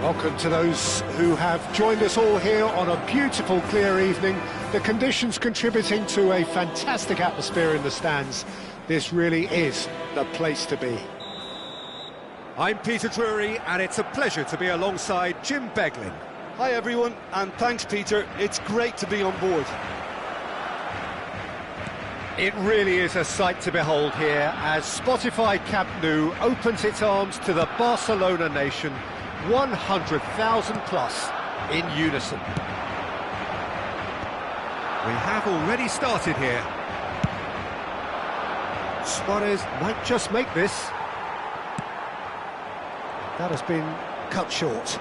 Welcome to those who have joined us all here on a beautiful, clear evening. The conditions contributing to a fantastic atmosphere in the stands. This really is the place to be. I'm Peter Drury, and it's a pleasure to be alongside Jim Beglin. Hi everyone, and thanks Peter, it's great to be on board. It really is a sight to behold here as Spotify Camp Nou opens its arms to the Barcelona nation, 100,000 plus in unison. We have already started here. Suarez might just make this. That has been cut short.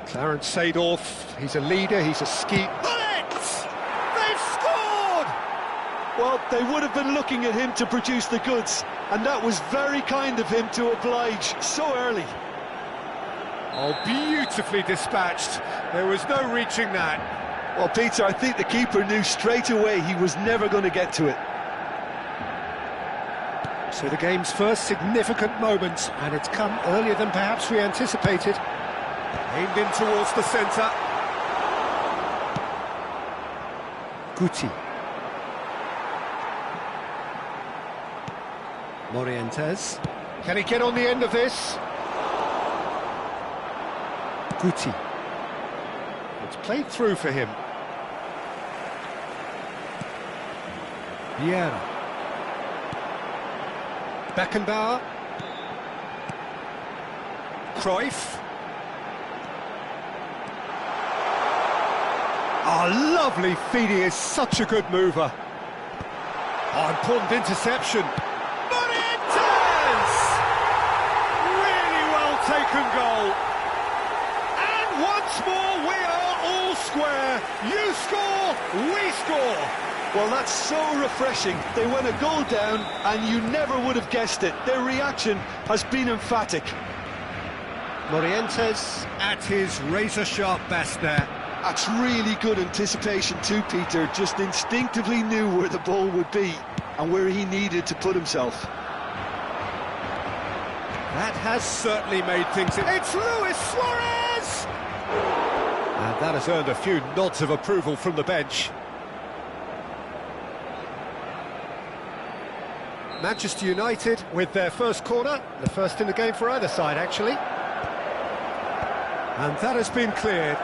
Clarence Seedorf, he's a leader, he's a skeet. Bullets! They've scored! Well, they would have been looking at him to produce the goods, and that was very kind of him to oblige so early. Oh, beautifully dispatched. There was no reaching that. Well, Peter, I think the keeper knew straight away he was never going to get to it. So the game's first significant moment, and it's come earlier than perhaps we anticipated. Aimed in towards the centre. Guti. Morientes. Can he get on the end of this? Guti. It's played through for him. Vieira. Beckenbauer. Cruyff. Oh, lovely feed, he is such a good mover. Oh, important interception. Morientes! Really well taken goal. And once more we are all square. You score, we score. Well, that's so refreshing. They went a goal down, and you never would have guessed it. Their reaction has been emphatic. Morientes At his razor-sharp best there. That's really good anticipation too, Peter. Just instinctively knew where the ball would be and where he needed to put himself. That has certainly made things... It's Luis Suarez! And that has earned a few nods of approval from the bench. Manchester United with their first corner, the first in the game for either side actually. And that has been cleared.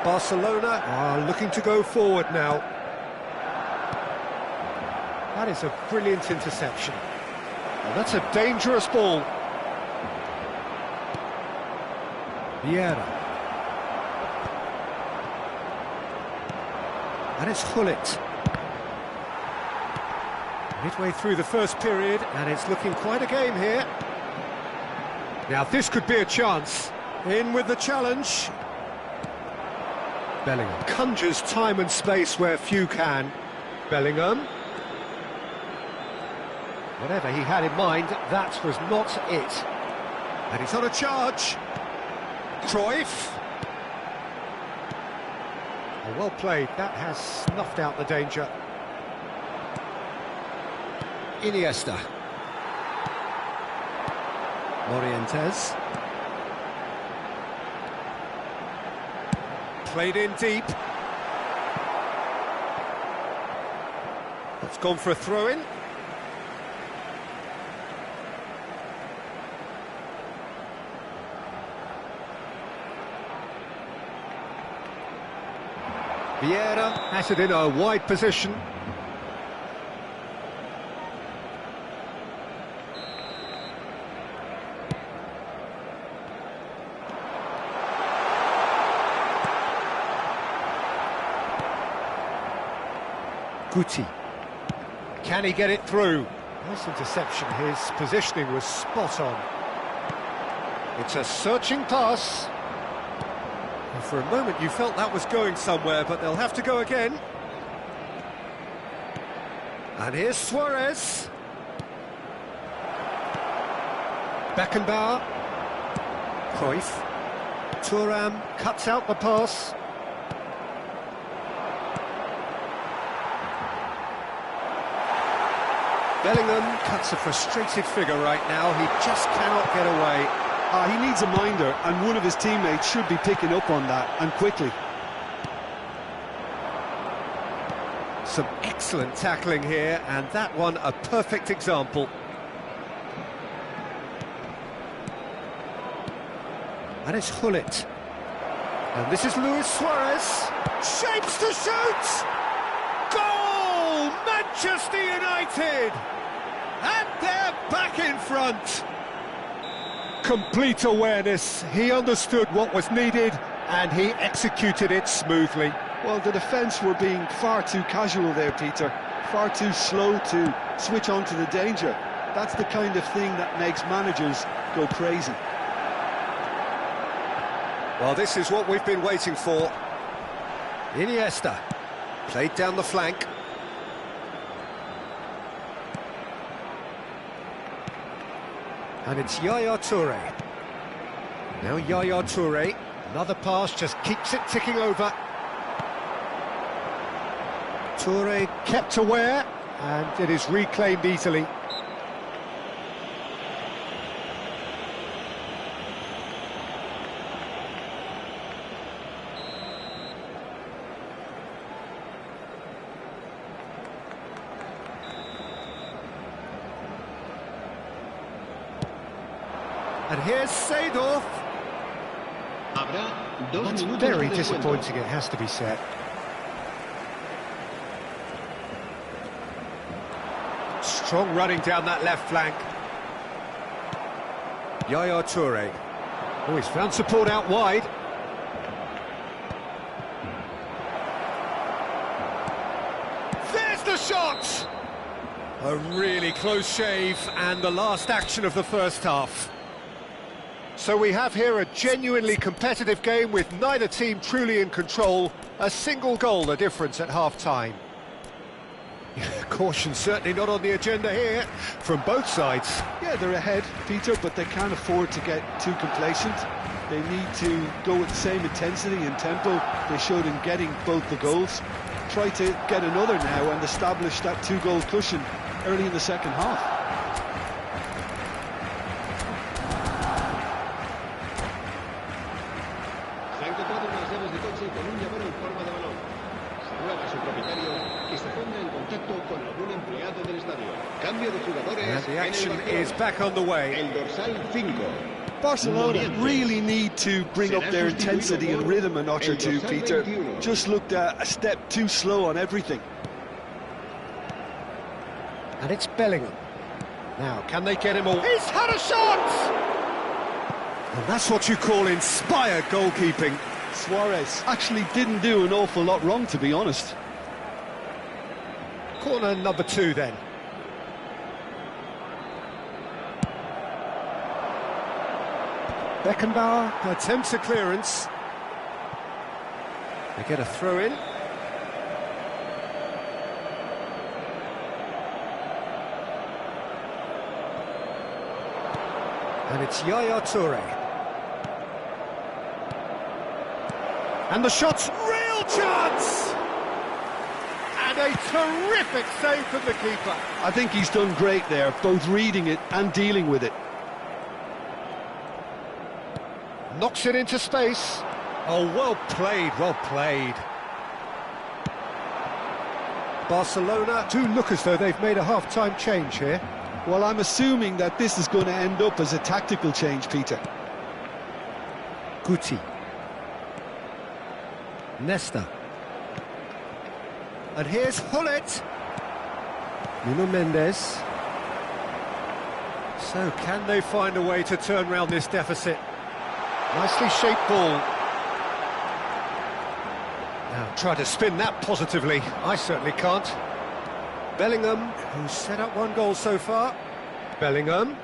Barcelona are looking to go forward now. That is a brilliant interception. And that's a dangerous ball. Vieira. And it's Gullit. Midway through the first period, and it's looking quite a game here. Now this could be a chance. In with the challenge. Bellingham conjures time and space where few can. Bellingham. Whatever he had in mind, that was not it. And he's on a charge. Cruyff. Oh, well played, that has snuffed out the danger. Iniesta. Morientes. Played in deep. It's gone for a throw-in. Vieira has it in a wide position. Guti. Can he get it through? Nice interception, his positioning was spot on. It's a searching pass. And for a moment you felt that was going somewhere, but they'll have to go again. And here's Suarez. Beckenbauer. Cruyff. Thuram cuts out the pass. Bellingham cuts a frustrated figure right now. He just cannot get away. He needs a minder, and one of his teammates should be picking up on that, and quickly. Some excellent tackling here, and that one a perfect example. And it's Hullet. And this is Luis Suarez. Shapes to shoot! Goal! Manchester United! And they're back in front. Complete awareness. He understood what was needed, and he executed it smoothly. Well, the defence were being far too casual there, Peter. Far too slow to switch on to the danger. That's the kind of thing that makes managers go crazy. Well, this is what we've been waiting for. Iniesta, played down the flank. And it's Yaya Toure. Now Yaya Toure, another pass, just keeps it ticking over. Toure kept aware, and it is reclaimed easily. And here's Seedorf. That's very disappointing, it has to be said. Strong running down that left flank. Yaya Toure. Oh, he's found support out wide. There's the shot! A really close shave, and the last action of the first half. So we have here a genuinely competitive game with neither team truly in control. A single goal the difference at half-time. Caution certainly not on the agenda here from both sides. Yeah, they're ahead, Peter, but they can't afford to get too complacent. They need to go with the same intensity and tempo they showed in getting both the goals. Try to get another now and establish that two-goal cushion early in the second half. And the action is back on the way. Barcelona really need to bring up their intensity and rhythm a notch or two, Peter. Just looked a step too slow on everything. And it's Bellingham. Now, can they get him all? He's had a shot! And that's what you call inspired goalkeeping. Suarez actually didn't do an awful lot wrong, to be honest. Corner number 2 then. Beckenbauer attempts a clearance. They get a throw in. And it's Yaya Toure. And the shot's real chance! And a terrific save from the keeper. I think he's done great there, both reading it and dealing with it. Knocks it into space. Oh, well played, well played. Barcelona do look as though they've made a half-time change here. Well, I'm assuming that this is going to end up as a tactical change, Peter. Guti. Nesta. And here's Hullet. Nuno Mendes. So, can they find a way to turn round this deficit? Nicely shaped ball. Now, try to spin that positively. I certainly can't. Bellingham, who's set up one goal so far. Bellingham.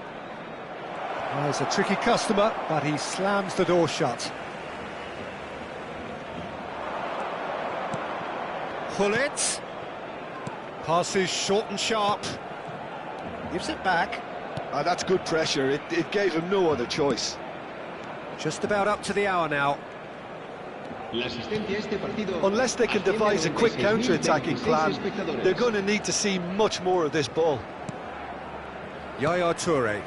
Well, he's a tricky customer, but he slams the door shut. Hullet. Passes short and sharp. Gives it back. That's good pressure. It gave him no other choice. Just about up to the hour now. Unless they can devise a quick counter-attacking plan, they're going to need to see much more of this ball. Yaya Toure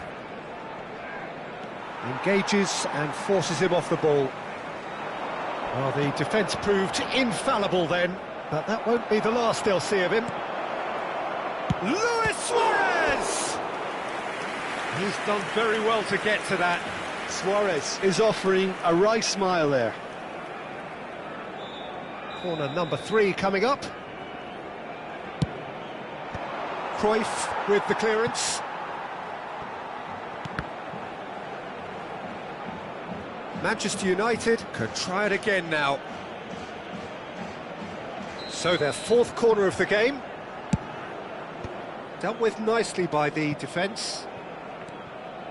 engages and forces him off the ball. Well, the defence proved infallible then, but that won't be the last they'll see of him. Luis Suarez! He's done very well to get to that. Suarez is offering a wry smile there. Corner number 3 coming up. Cruyff with the clearance. Manchester United could try it again now. So their 4th corner of the game. Dealt with nicely by the defence.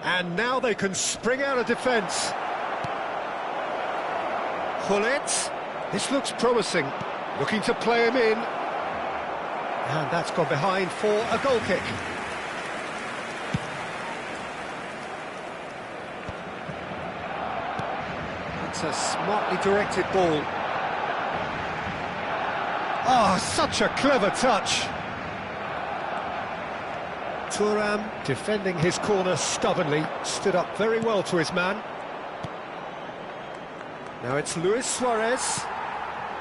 And now they can spring out of defence. Hullet. This looks promising. Looking to play him in. And that's gone behind for a goal kick. It's a smartly directed ball. Oh, such a clever touch. Thuram Defending his corner stubbornly, stood up very well to his man. Now it's Luis Suarez.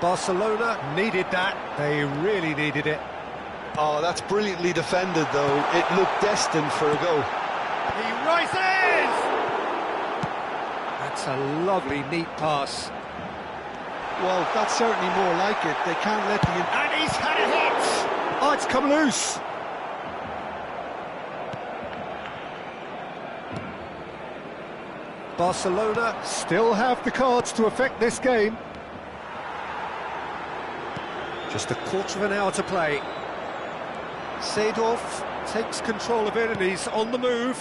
Barcelona needed that. They really needed it. Oh, that's brilliantly defended, though. It looked destined for a goal. He rises! That's a lovely, neat pass. Well, that's certainly more like it. They can't let the... And he's had a hit! Oh, it's come loose. Barcelona Still have the cards to affect this game. just a quarter of an hour to play. Seedorf takes control of it and he's on the move.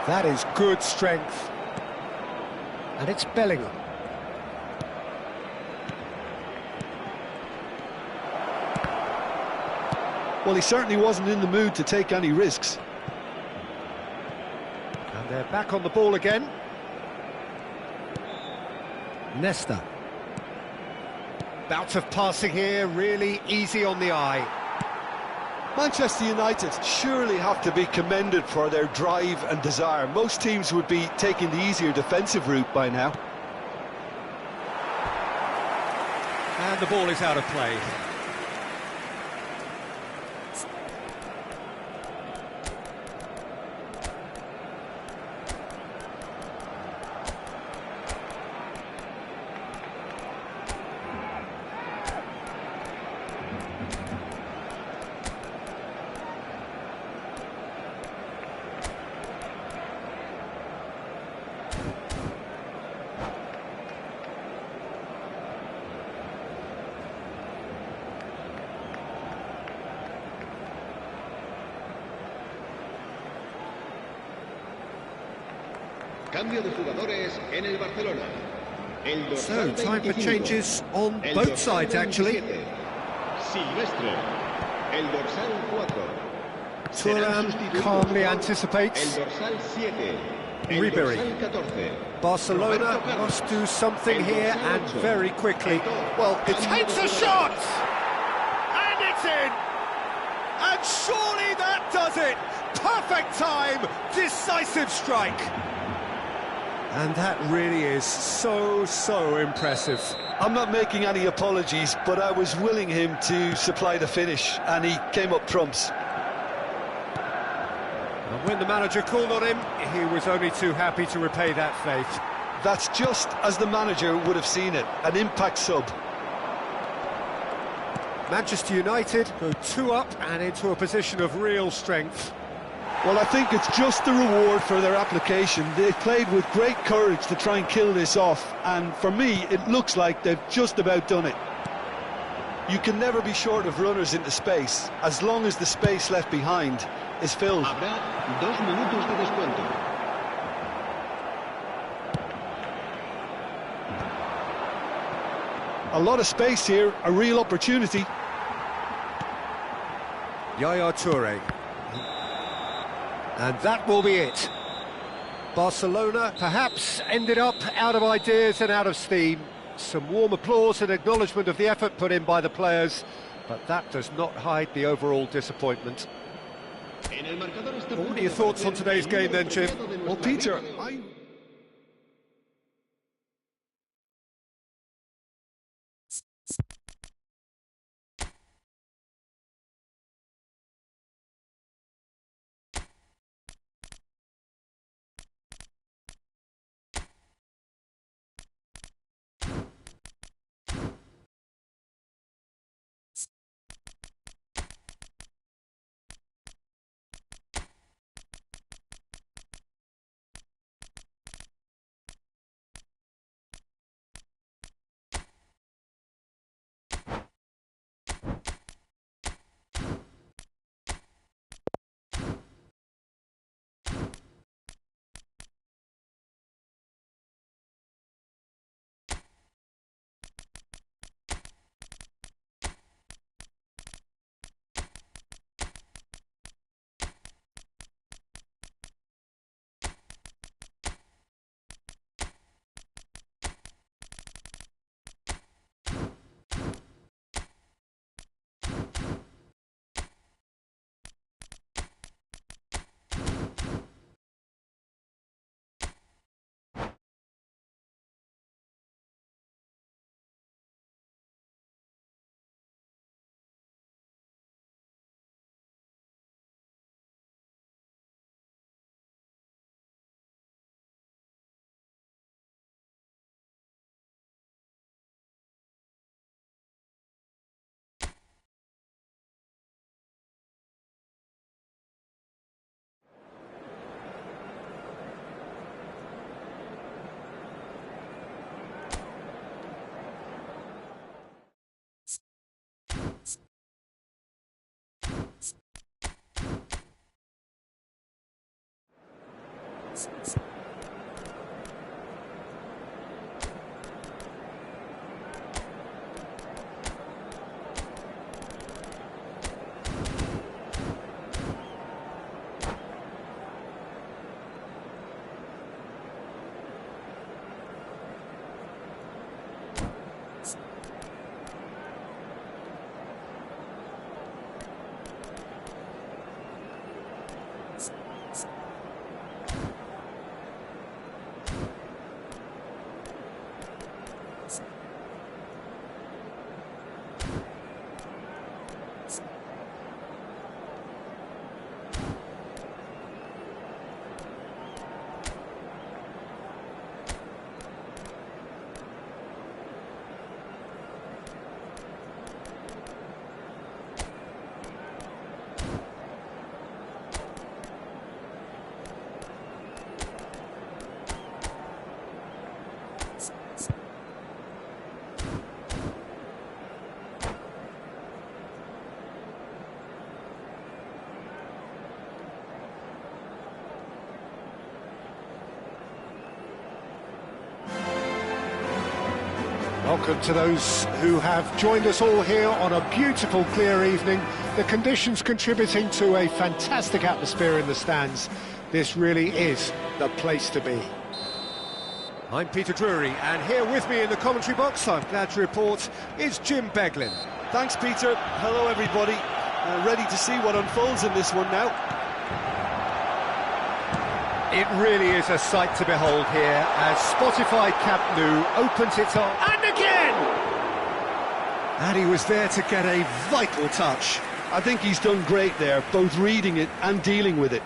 That is good strength. And it's Bellingham. Well, he certainly wasn't in the mood to take any risks. And they're back on the ball again. Nesta. Bout of passing here, really easy on the eye. Manchester United surely have to be commended for their drive and desire. Most teams would be taking the easier defensive route by now. And the ball is out of play. Cambio de jugadores en el Barcelona. So, time for changes on both sides, actually. Silvestre, el dorsal 4. Thuram calmly anticipates. El dorsal 7. El Ribery. dorsal 14. Barcelona must do something here and very quickly. Well, it takes a shot! And it's in! And surely that does it! Perfect time! Decisive strike! And that really is so impressive. I'm not making any apologies, but I was willing him to supply the finish, and he came up trumps. And when the manager called on him, he was only too happy to repay that faith. That's just as the manager would have seen it, an impact sub. Manchester United go 2 up and into a position of real strength. Well, I think it's just the reward for their application. They played with great courage to try and kill this off, and for me, it looks like they've just about done it. You can never be short of runners into space, as long as the space left behind is filled. Habrá 2 minutos de descuento. A lot of space here, a real opportunity. Yaya Toure. And that will be it. Barcelona perhaps ended up out of ideas and out of steam. Some warm applause and acknowledgement of the effort put in by the players, but that does not hide the overall disappointment. What are your thoughts on today's game then, Jim? Well, Peter, Welcome to those who have joined us all here on a beautiful, clear evening. The conditions contributing to a fantastic atmosphere in the stands. This really is the place to be. I'm Peter Drury, and here with me in the commentary box, I'm glad to report, is Jim Beglin. thanks, Peter. Hello, everybody. Ready to see what unfolds in this one now. It really is a sight to behold here as Spotify Camp Nou opens its arms. And again! And he was there to get a vital touch. I think he's done great there, both reading it and dealing with it.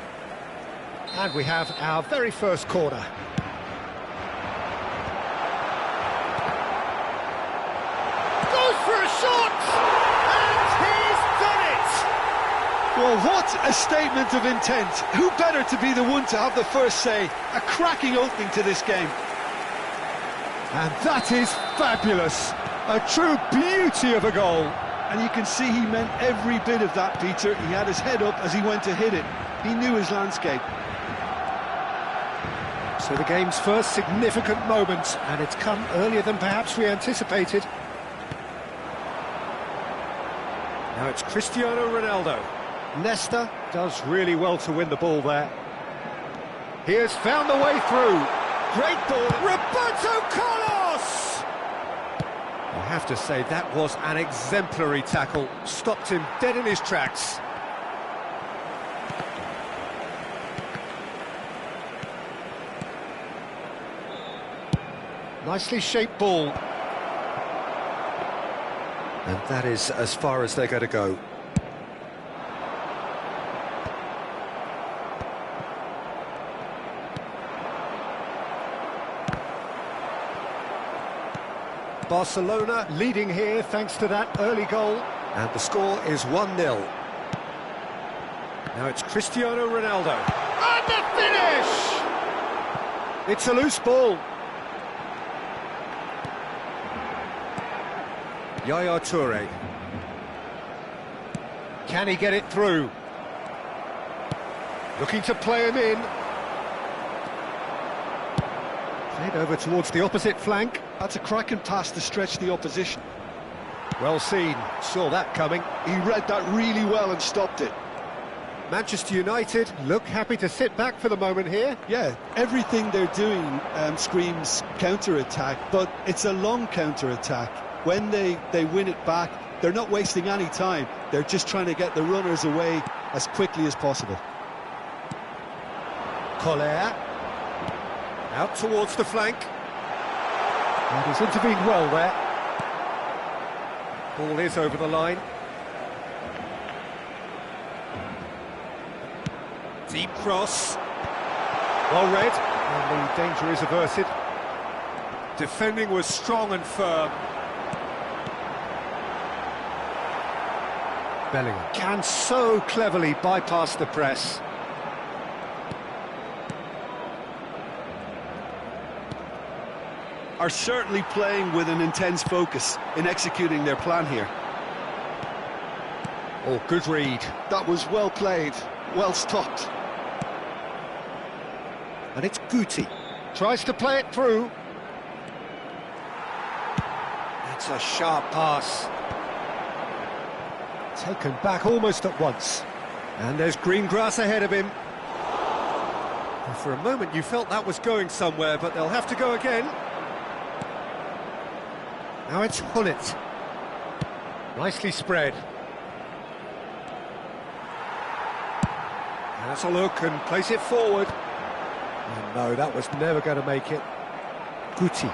And we have our very first corner. Goes for a shot! And he's done it! Well, what a statement of intent. Who better to be the one to have the first say? A cracking opening to this game. And that is fabulous. A true beauty of a goal. And you can see he meant every bit of that, Peter. He had his head up as he went to hit it. He knew his landscape. So the game's first significant moment, and it's come earlier than perhaps we anticipated. Now it's Cristiano Ronaldo. Nesta does really well to win the ball there. He has found the way through. Great ball. Roberto Carlos! I have to say, that was an exemplary tackle. Stopped him dead in his tracks. Nicely shaped ball. And that is as far as they're going to go. Barcelona leading here thanks to that early goal. And the score is 1-0. Now it's Cristiano Ronaldo. And the finish! It's a loose ball. Yaya Toure. Can he get it through? Looking to play him in. Played over towards the opposite flank. That's a cracking pass to stretch the opposition. Well seen, saw that coming. He read that really well and stopped it. Manchester United look happy to sit back for the moment here. Yeah, everything they're doing screams counter-attack, but it's a long counter-attack. When they win it back, they're not wasting any time. They're just trying to get the runners away as quickly as possible. Collier. Out towards the flank. And he's intervened well there. Ball is over the line. Deep cross. Well read. And the danger is averted. Defending was strong and firm. Bellingham can so cleverly bypass the press. Are certainly playing with an intense focus in executing their plan here. Oh, good read. That was well played, well stopped. And it's Guti. Tries to play it through. That's a sharp pass. Taken back almost at once. And there's green grass ahead of him. And for a moment you felt that was going somewhere, but they'll have to go again. Now it's Hullet. Nicely spread. Has a look and place it forward. And no, that was never going to make it. Guti.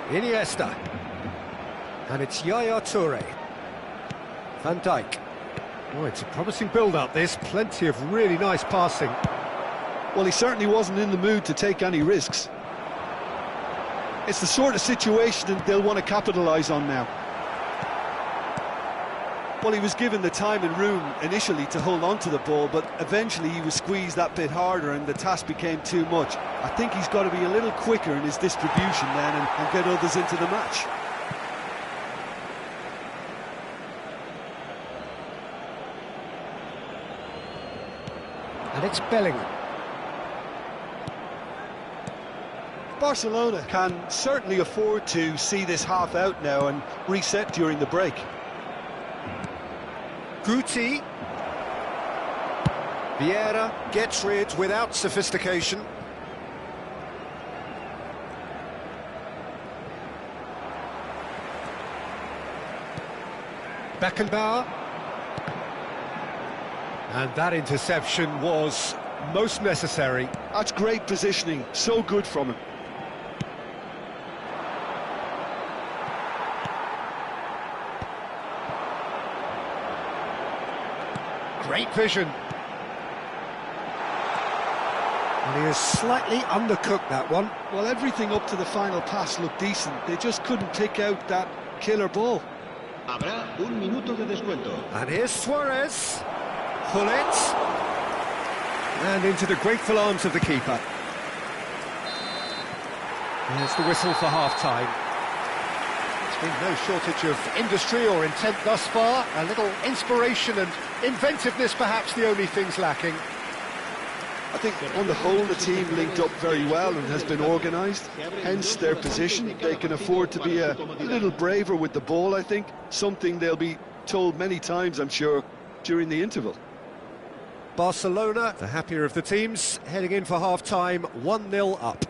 Iniesta. And it's Yaya Toure. Van Dijk. Oh, it's a promising build-up, this. Plenty of really nice passing. Well, he certainly wasn't in the mood to take any risks. It's the sort of situation they'll want to capitalise on now. Well, he was given the time and room initially to hold on to the ball, but eventually he was squeezed that bit harder and the task became too much. I think he's got to be a little quicker in his distribution then and get others into the match. And it's Bellingham. Barcelona can certainly afford to see this half out now and reset during the break. Guti. Vieira gets rid without sophistication. Beckenbauer. And that interception was most necessary. That's great positioning, so good from him. Great vision. And he has slightly undercooked that one. Well, everything up to the final pass looked decent. They just couldn't pick out that killer ball. Habrá un minuto de descuento. And here's Suarez. Hullet. And into the grateful arms of the keeper. There's the whistle for half-time. There's been no shortage of industry or intent thus far. A little inspiration and inventiveness, perhaps the only things lacking. I think on the whole the team linked up very well and has been organised, hence their position. They can afford to be a little braver with the ball, I think, something they'll be told many times, I'm sure, during the interval. Barcelona, the happier of the teams, heading in for half-time, 1-0 up.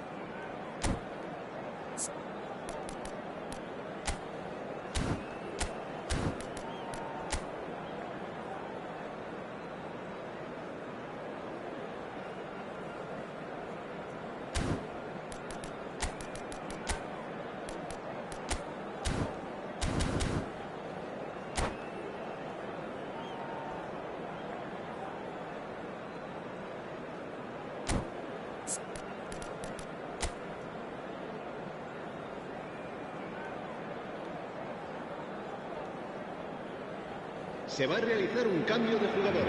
Se va a realizar un cambio de jugadores.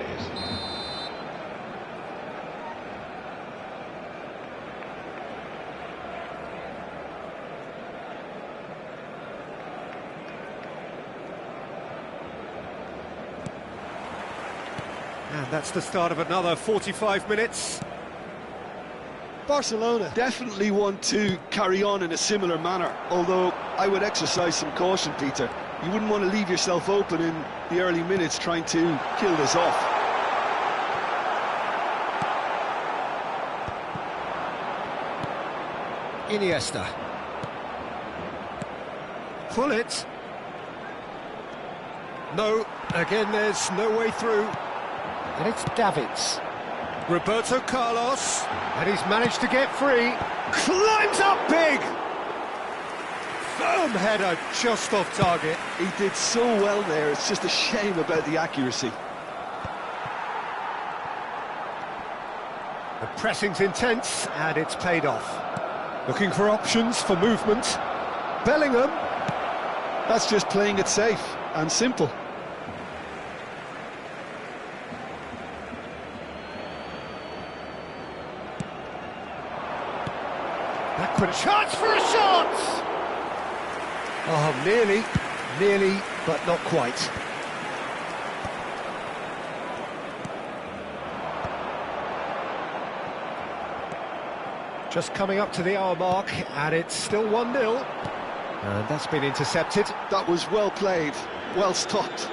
And that's the start of another 45 minutes. Barcelona definitely want to carry on in a similar manner, although I would exercise some caution, Peter. You wouldn't want to leave yourself open in the early minutes trying to kill this off. Iniesta. Pull it. No, again there's no way through. And it's Davids. Roberto Carlos. And he's managed to get free. Climbs up big! Firm header just off target. He did so well there, it's just a shame about the accuracy. The pressing's intense, and it's paid off. Looking for options for movement. Bellingham. That's just playing it safe and simple. Backward chance for a shot! Oh, nearly, but not quite. Just coming up to the hour mark, and it's still 1-0. And that's been intercepted. That was well played, well stopped.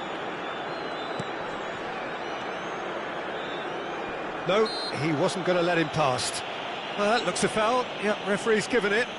No, he wasn't going to let him past. Well, that looks a foul. Yep, referee's given it.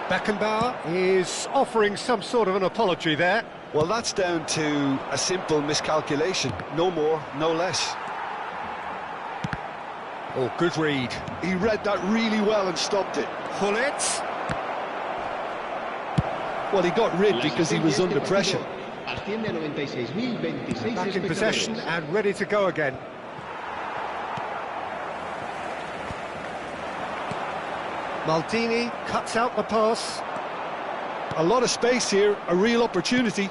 Beckenbauer is offering some sort of an apology there. Well, that's down to a simple miscalculation. No more, no less. Oh, good read. He read that really well and stopped it. Pull it. Well, he got rid because he was under pressure. Back in possession and ready to go again. Maldini cuts out the pass. A lot of space here, a real opportunity.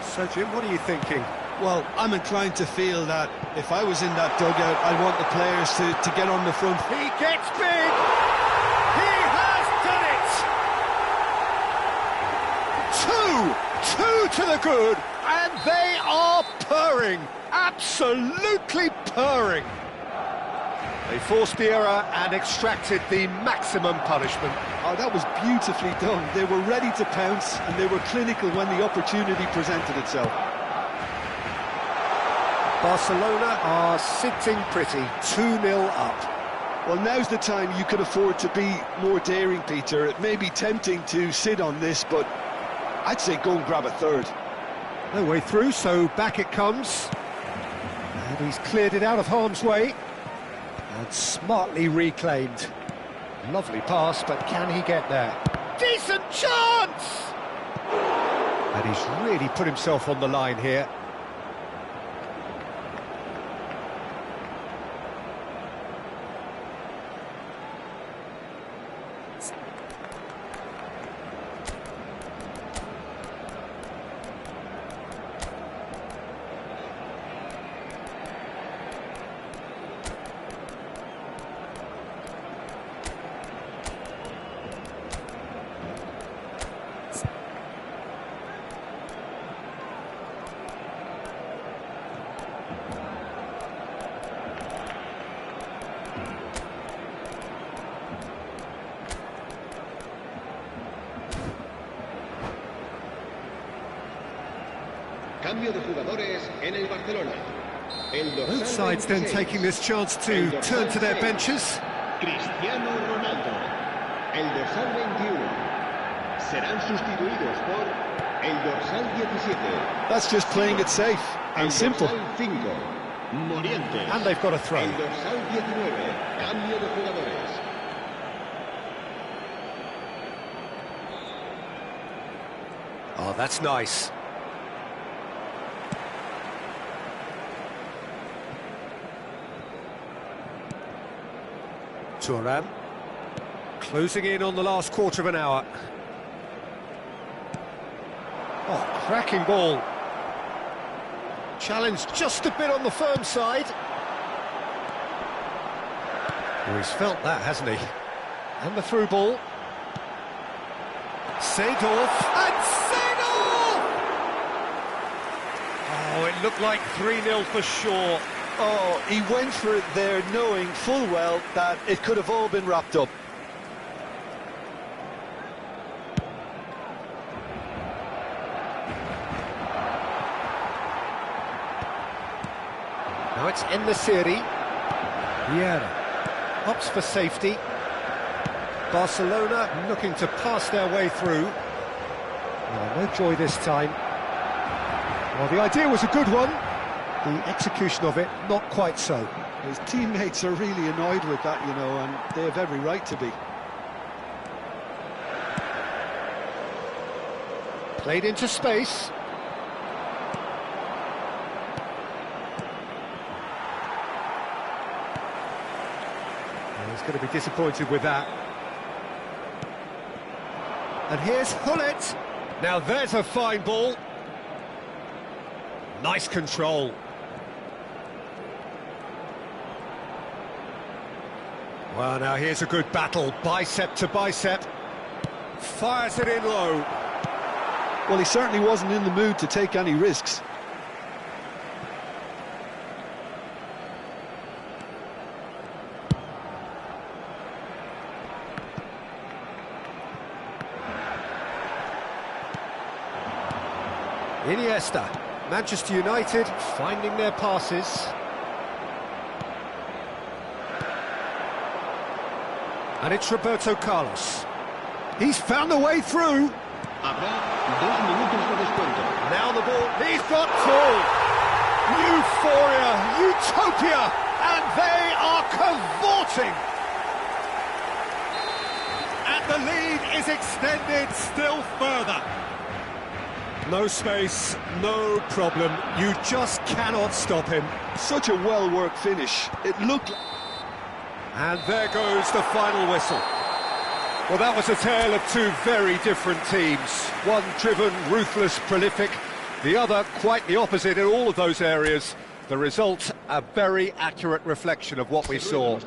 So, Jim, what are you thinking? Well, I'm inclined to feel that if I was in that dugout, I'd want the players to get on the front. He gets big! He has done it! Two to the good, and they are purring, absolutely purring. They forced the error and extracted the maximum punishment. Oh, that was beautifully done. They were ready to pounce, and they were clinical when the opportunity presented itself. Barcelona are sitting pretty, 2-0 up. Well, now's the time you could afford to be more daring, Peter. It may be tempting to sit on this, but I'd say go and grab a third. No way through, so back it comes. And he's cleared it out of harm's way. And smartly reclaimed. Lovely pass, but can he get there? Decent chance! And he's really put himself on the line here. Cambio de jugadores en el Barcelona. El dorsal Both sides then 26. taking this chance to turn to their benches. Cristiano Ronaldo. El dorsal 21. Serán sustituidos por el dorsal 17. That's just playing it safe and El simple. dorsal 5. Morientes. And they've got a throw. El dorsal 19. Cambio de jugadores. Oh, that's nice. Thuram. Closing in on the last quarter of an hour. Oh, cracking ball. Challenge just a bit on the firm side. Well, he's felt that, hasn't he? And the through ball. Seedorf. And Seedorf! Oh, it looked like 3-0 for sure. Oh, he went for it there knowing full well that it could have all been wrapped up. Now it's En-Nesyri. Vieira opts for safety. Barcelona looking to pass their way through. Well, no joy this time. Well, the idea was a good one. The execution of it, not quite so. His teammates are really annoyed with that, you know, and they have every right to be. Played into space. Well, he's going to be disappointed with that. And here's Hullet. Now there's a fine ball. Nice control. Well, now here's a good battle, bicep to bicep. Fires it in low. Well, he certainly wasn't in the mood to take any risks. Iniesta, Manchester United finding their passes. And it's Roberto Carlos. He's found a way through. Habrá 2 minutos de descuento. Now the ball, he's got two. Euphoria, utopia, and they are cavorting. And the lead is extended still further. No space, no problem. You just cannot stop him. Such a well-worked finish. It looked... And there goes the final whistle. Well, that was a tale of two very different teams. One driven, ruthless, prolific. The other quite the opposite in all of those areas. The result, a very accurate reflection of what we saw.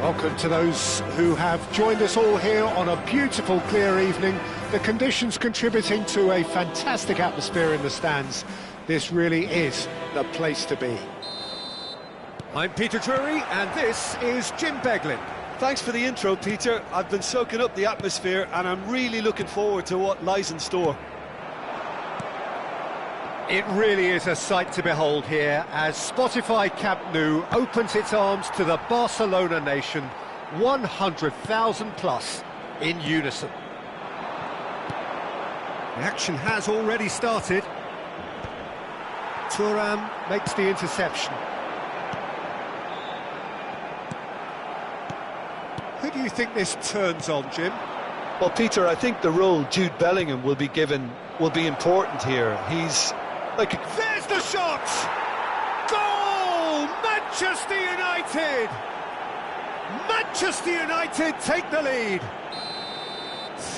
Welcome to those who have joined us all here on a beautiful, clear evening. The conditions contributing to a fantastic atmosphere in the stands. This really is the place to be. I'm Peter Drury, and this is Jim Beglin. Thanks for the intro, Peter. I've been soaking up the atmosphere and I'm really looking forward to what lies in store. It really is a sight to behold here as Spotify Camp Nou opens its arms to the Barcelona nation, 100,000 plus in unison. The action has already started. Thuram makes the interception. Who do you think this turns on, Jim? Well, Peter, I think the role Jude Bellingham will be given will be important here. He's like There's the shot! Goal! Manchester United! Manchester United take the lead.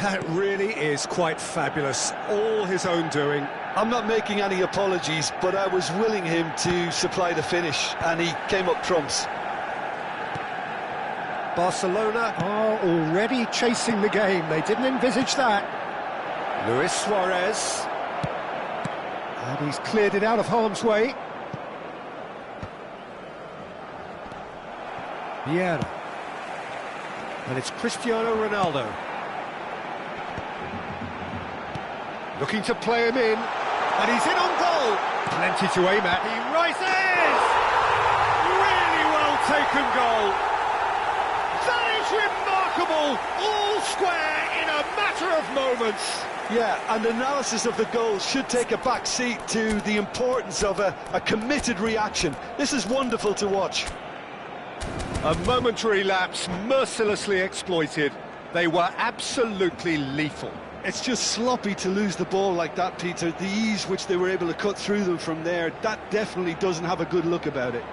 That really is quite fabulous. All his own doing. I'm not making any apologies, but I was willing him to supply the finish, and he came up trumps. Barcelona are already chasing the game. They didn't envisage that. Luis Suarez. And he's cleared it out of harm's way. Vieira. And it's Cristiano Ronaldo. Looking to play him in. And he's in on goal. Plenty to aim at. He rises! Really well taken goal. That is remarkable. All square in a matter of moments. Yeah, and analysis of the goal should take a back seat to the importance of a committed reaction. This is wonderful to watch. A momentary lapse mercilessly exploited. They were absolutely lethal. It's just sloppy to lose the ball like that, Peter. The ease which they were able to cut through them from there, that definitely doesn't have a good look about it.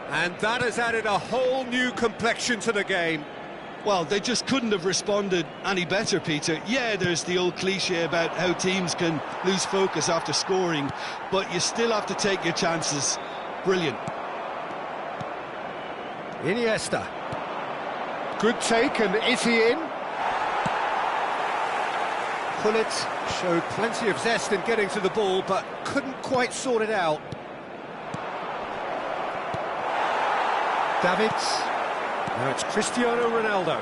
And that has added a whole new complexion to the game. Well, they just couldn't have responded any better, Peter. Yeah, there's the old cliche about how teams can lose focus after scoring, but you still have to take your chances. Brilliant. Iniesta. Good take, and is he in? Gullit showed plenty of zest in getting to the ball, but couldn't quite sort it out. Davids. Now it's Cristiano Ronaldo.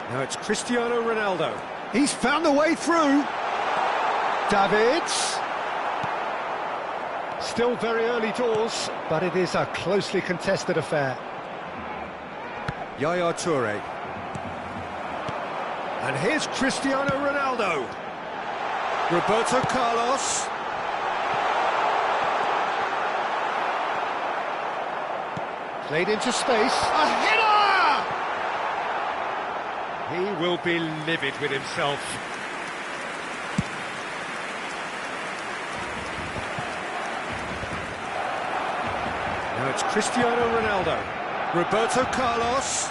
Now it's Cristiano Ronaldo. He's found a way through. Davids. Still very early doors, but it is a closely contested affair. Yaya Toure. And here's Cristiano Ronaldo. Roberto Carlos. Played into space. A header! He will be livid with himself. Now it's Cristiano Ronaldo. Roberto Carlos.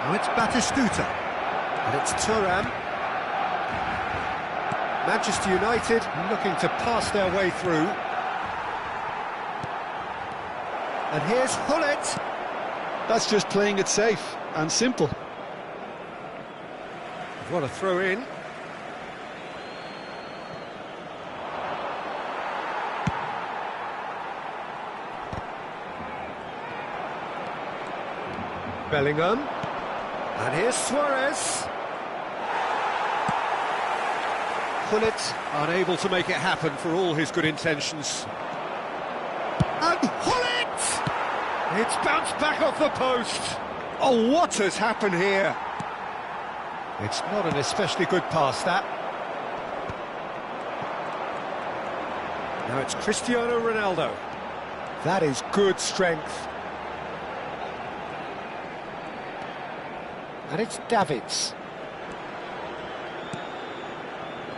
Now it's Batistuta. And it's Thuram. Manchester United looking to pass their way through. And here's Gullit. That's just playing it safe and simple. What a throw in. Bellingham. And here's Suarez. Gullit unable to make it happen for all his good intentions. And Gullit! It's bounced back off the post. Oh, what has happened here? It's not an especially good pass, that. Now it's Cristiano Ronaldo. That is good strength. And it's Davids.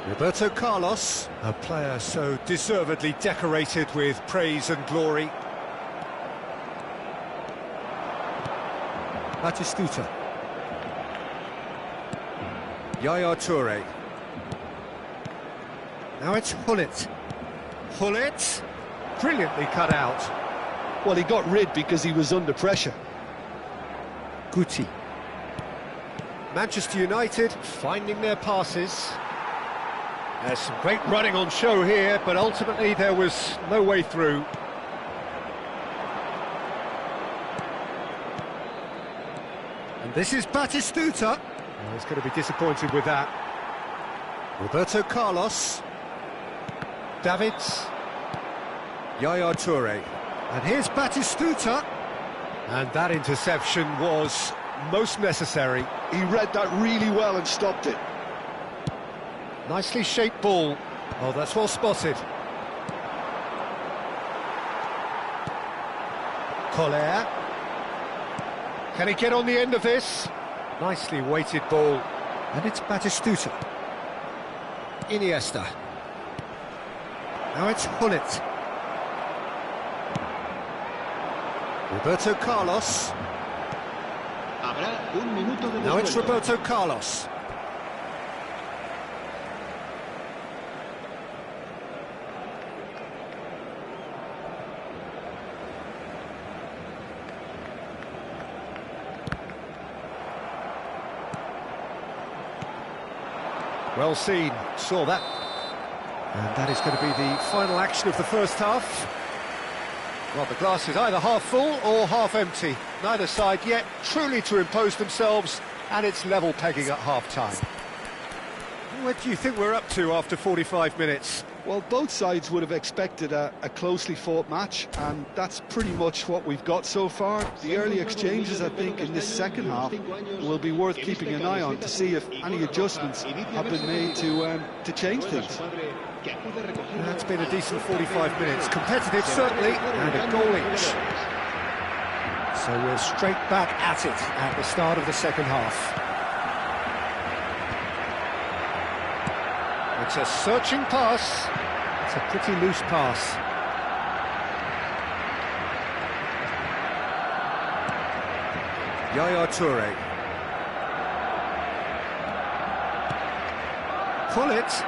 Roberto Carlos, a player so deservedly decorated with praise and glory. Batistuta. Yaya Toure. Now it's Hullet. Hullet, brilliantly cut out. Well, he got rid because he was under pressure. Guti. Manchester United finding their passes. There's some great running on show here, but ultimately there was no way through. And this is Batistuta. Oh, he's going to be disappointed with that. Roberto Carlos. Davids. Yaya Toure. And here's Batistuta. And that interception was most necessary. He read that really well and stopped it. Nicely shaped ball. Oh, that's well spotted. Collier. Can he get on the end of this? Nicely weighted ball. And it's Batistuta. Iniesta. Now it's Hullet. Roberto Carlos. Now it's Roberto Carlos. Well seen, saw that. And that is going to be the final action of the first half. Well, the glass is either half full or half empty. Neither side yet truly to impose themselves, and it's level pegging at half-time. What do you think we're up to after 45 minutes? Well, both sides would have expected a closely fought match, and that's pretty much what we've got so far. The early exchanges, I think, in this second half will be worth keeping an eye on to see if any adjustments have been made to change things. That's been a decent 45 minutes. Competitive, certainly, and a goal each. So we're straight back at it at the start of the second half. It's a searching pass. It's a pretty loose pass. Yaya Toure. Pull it.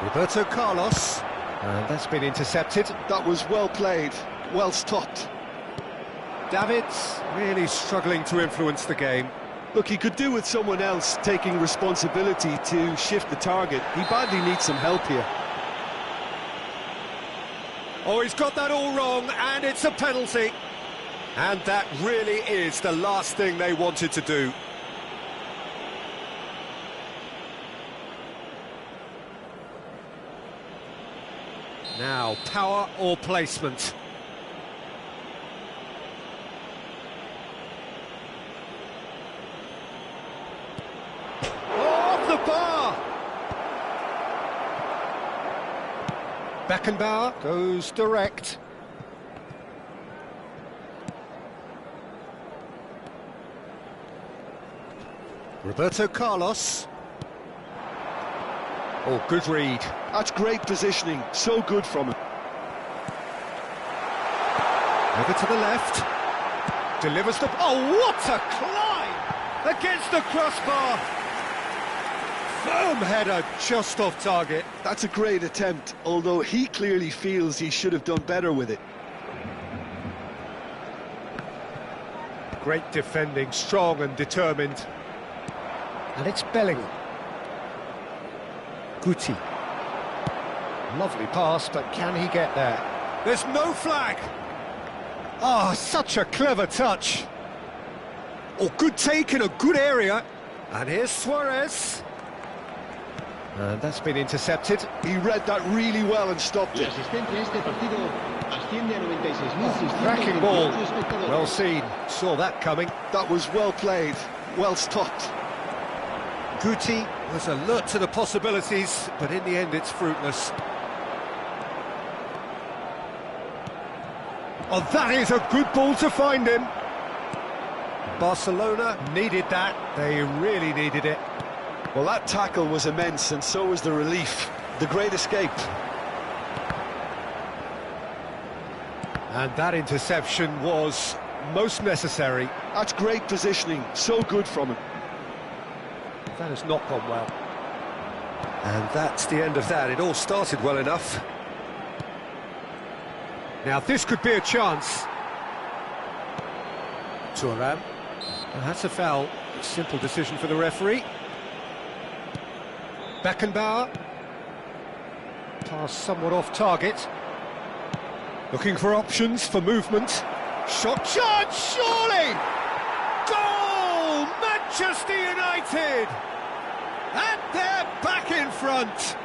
Roberto Carlos. And that's been intercepted. That was well played, well stopped. Davids really struggling to influence the game. Look, he could do with someone else taking responsibility to shift the target. He badly needs some help here. Oh, he's got that all wrong, and it's a penalty. And that really is the last thing they wanted to do. Now, power or placement? Off the bar! Beckenbauer goes direct. Roberto Carlos. Oh, good read. That's great positioning, so good from him. Over to the left. Delivers the... Oh, what a climb! Against the crossbar. Firm header, just off target. That's a great attempt, although he clearly feels he should have done better with it. Great defending, strong and determined. And it's Bellingham. Guti. Lovely pass, but can he get there? There's no flag! Oh, such a clever touch. Oh, good take in a good area. And here's Suarez. And that's been intercepted. He read that really well and stopped it. Cracking ball. Well seen. Saw that coming. That was well played, well stopped. Guti was alert to the possibilities, but in the end it's fruitless. Oh, that is a good ball to find him. Barcelona needed that. They really needed it. Well, that tackle was immense, and so was the relief. The great escape. And that interception was most necessary. That's great positioning, so good from him. That has not gone well. And that's the end of that. It all started well enough. Now this could be a chance. Thuram. That's a foul. Simple decision for the referee. Beckenbauer. Pass somewhat off target. Looking for options for movement. Shot chance, surely! Goal! Manchester United! And they're back in front!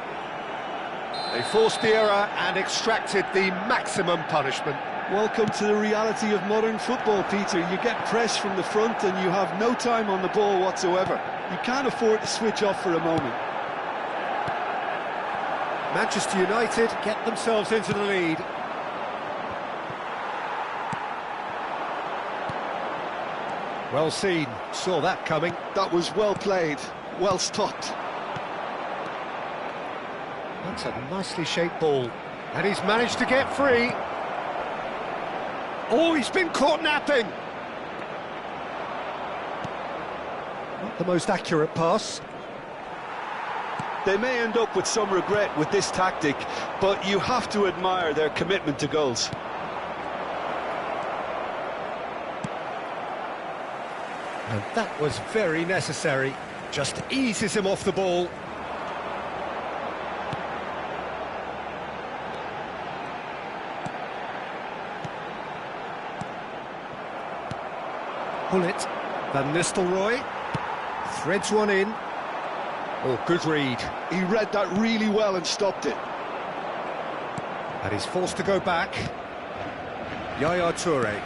They forced the error and extracted the maximum punishment. Welcome to the reality of modern football, Peter. You get pressed from the front and you have no time on the ball whatsoever. You can't afford to switch off for a moment. Manchester United get themselves into the lead. Well seen, saw that coming. That was well played, well stopped. That's a nicely shaped ball. And he's managed to get free. Oh, he's been caught napping. Not the most accurate pass. They may end up with some regret with this tactic, but you have to admire their commitment to goals. And that was very necessary. Just eases him off the ball. Hullet, Van Nistelrooy, threads one in. Oh, good read. He read that really well and stopped it. And he's forced to go back. Yaya Toure.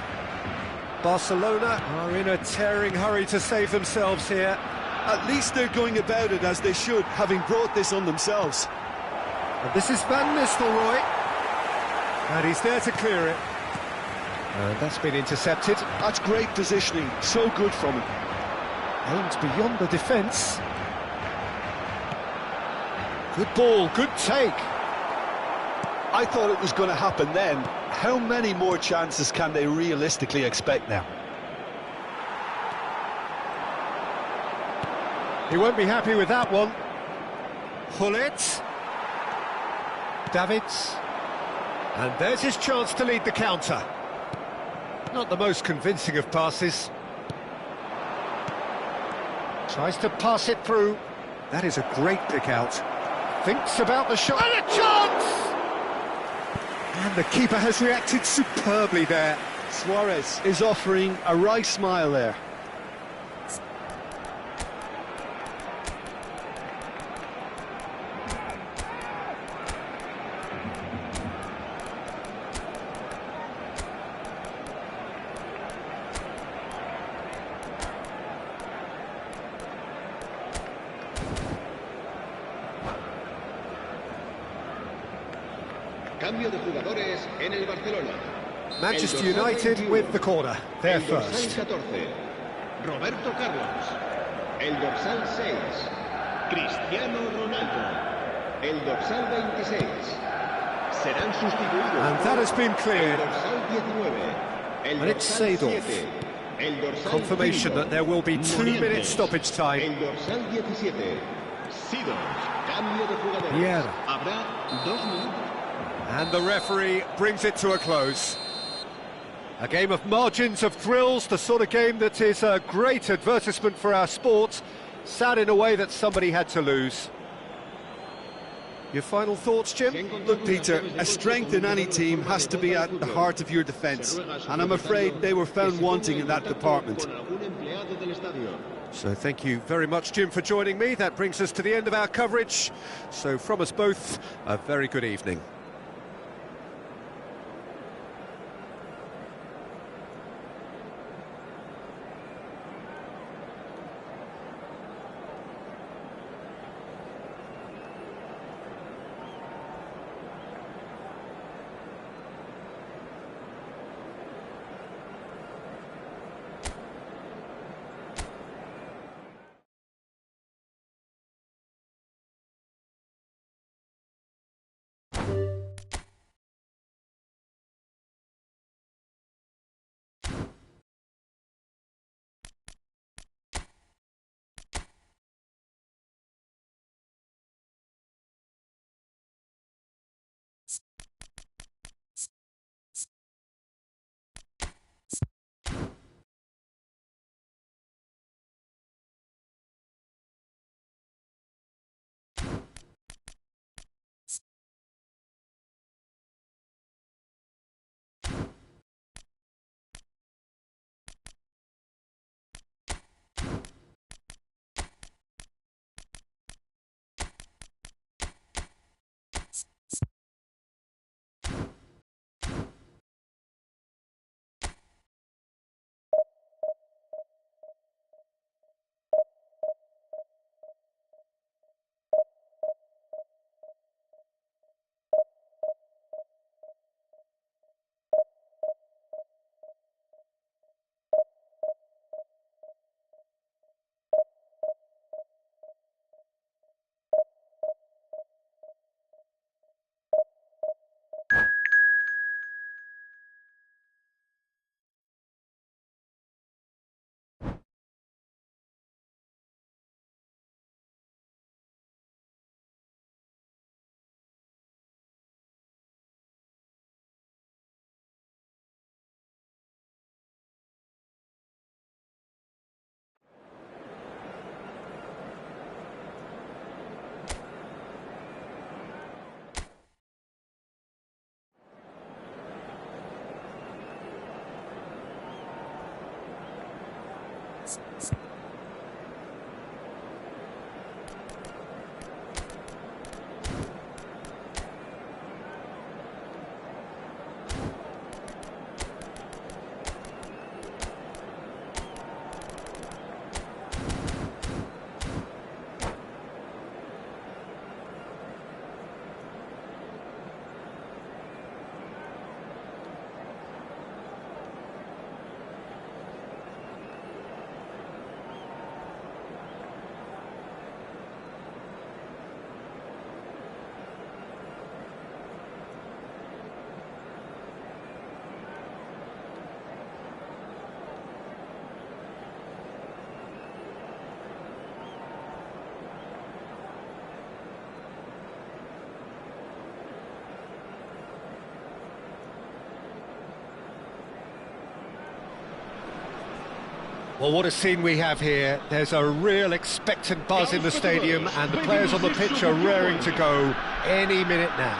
Barcelona are in a tearing hurry to save themselves here. At least they're going about it as they should, having brought this on themselves. And this is Van Nistelrooy. And he's there to clear it. And that's been intercepted. That's great positioning, so good from him. Aimed beyond the defence. Good ball, good take. I thought it was going to happen then. How many more chances can they realistically expect now? He won't be happy with that one. Hullet. Davids. And there's his chance to lead the counter. Not the most convincing of passes. Tries to pass it through. That is a great pick out. Thinks about the shot. And a chance! And the keeper has reacted superbly there. Suarez is offering a wry smile there. Cambio de jugadores en el Barcelona. Manchester United with the corner. They're first. El dorsal 14, Roberto Carlos. El dorsal 6, Cristiano Ronaldo. El dorsal 26. Serán sustituidos. And that has been cleared. El dorsal 19. El And it's dorsal Seedorf. 7. El dorsal Confirmation 5, that there will be 2 Morientes. minutes stoppage time. El dorsal 17. Seedorf. Cambio de jugadores. Yeah. Habrá 2 minutos. And the referee brings it to a close. A game of margins of thrills, the sort of game that is a great advertisement for our sport. Sad in a way that somebody had to lose. Your final thoughts, Jim? Look, Peter, a strength in any team has to be at the heart of your defence, and I'm afraid they were found wanting in that department. So thank you very much, Jim, for joining me. That brings us to the end of our coverage. So from us both, a very good evening. Well, what a scene we have here. There's a real expectant buzz in the stadium, and the players on the pitch are raring to go any minute now.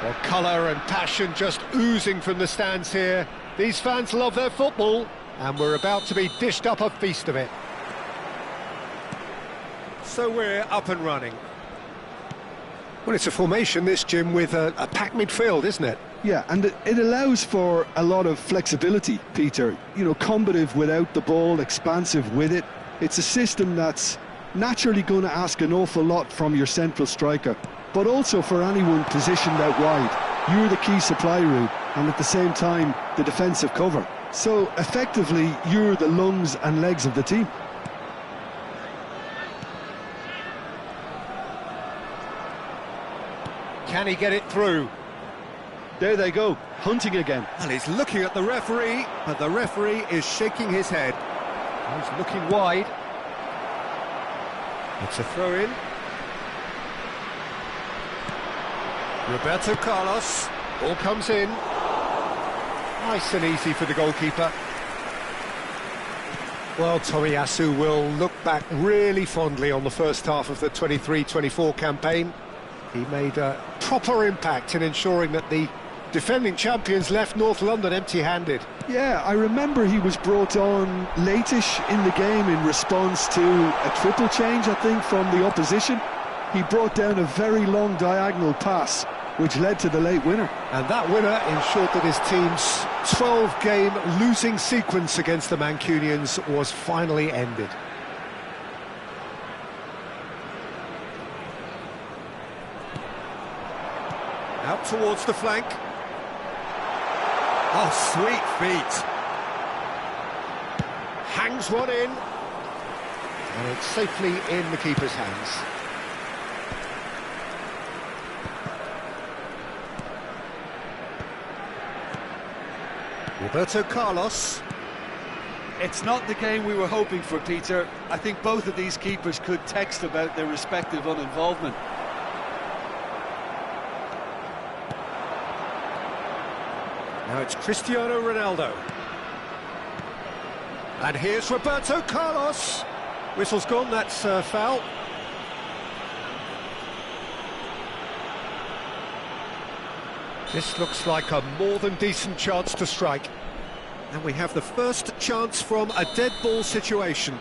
Well, colour and passion just oozing from the stands here. These fans love their football, and we're about to be dished up a feast of it. So we're up and running. Well, it's a formation, this, Jim, with a packed midfield, isn't it? Yeah, and it allows for a lot of flexibility, Peter. You know, combative without the ball, expansive with it. It's a system that's naturally going to ask an awful lot from your central striker, but also for anyone positioned out wide. You're the key supply route, and at the same time, the defensive cover. So, effectively, you're the lungs and legs of the team. Can he get it through? There they go, hunting again. And he's looking at the referee, but the referee is shaking his head. He's looking wide. It's a throw-in. Roberto Carlos. Ball comes in. Nice and easy for the goalkeeper. Well, Tomiyasu will look back really fondly on the first half of the 23-24 campaign. He made a proper impact in ensuring that the defending champions left North London empty-handed. Yeah, I remember he was brought on late-ish in the game in response to a triple change, I think, from the opposition. He brought down a very long diagonal pass, which led to the late winner. And that winner ensured that his team's 12-game losing sequence against the Mancunians was finally ended. Out towards the flank. Oh, sweet feet. Hangs one in. And it's safely in the keeper's hands. Roberto Carlos. It's not the game we were hoping for, Peter. I think both of these keepers could text about their respective uninvolvement. Now it's Cristiano Ronaldo. And here's Roberto Carlos. Whistle's gone, that's foul. This looks like a more than decent chance to strike. And we have the first chance from a dead ball situation.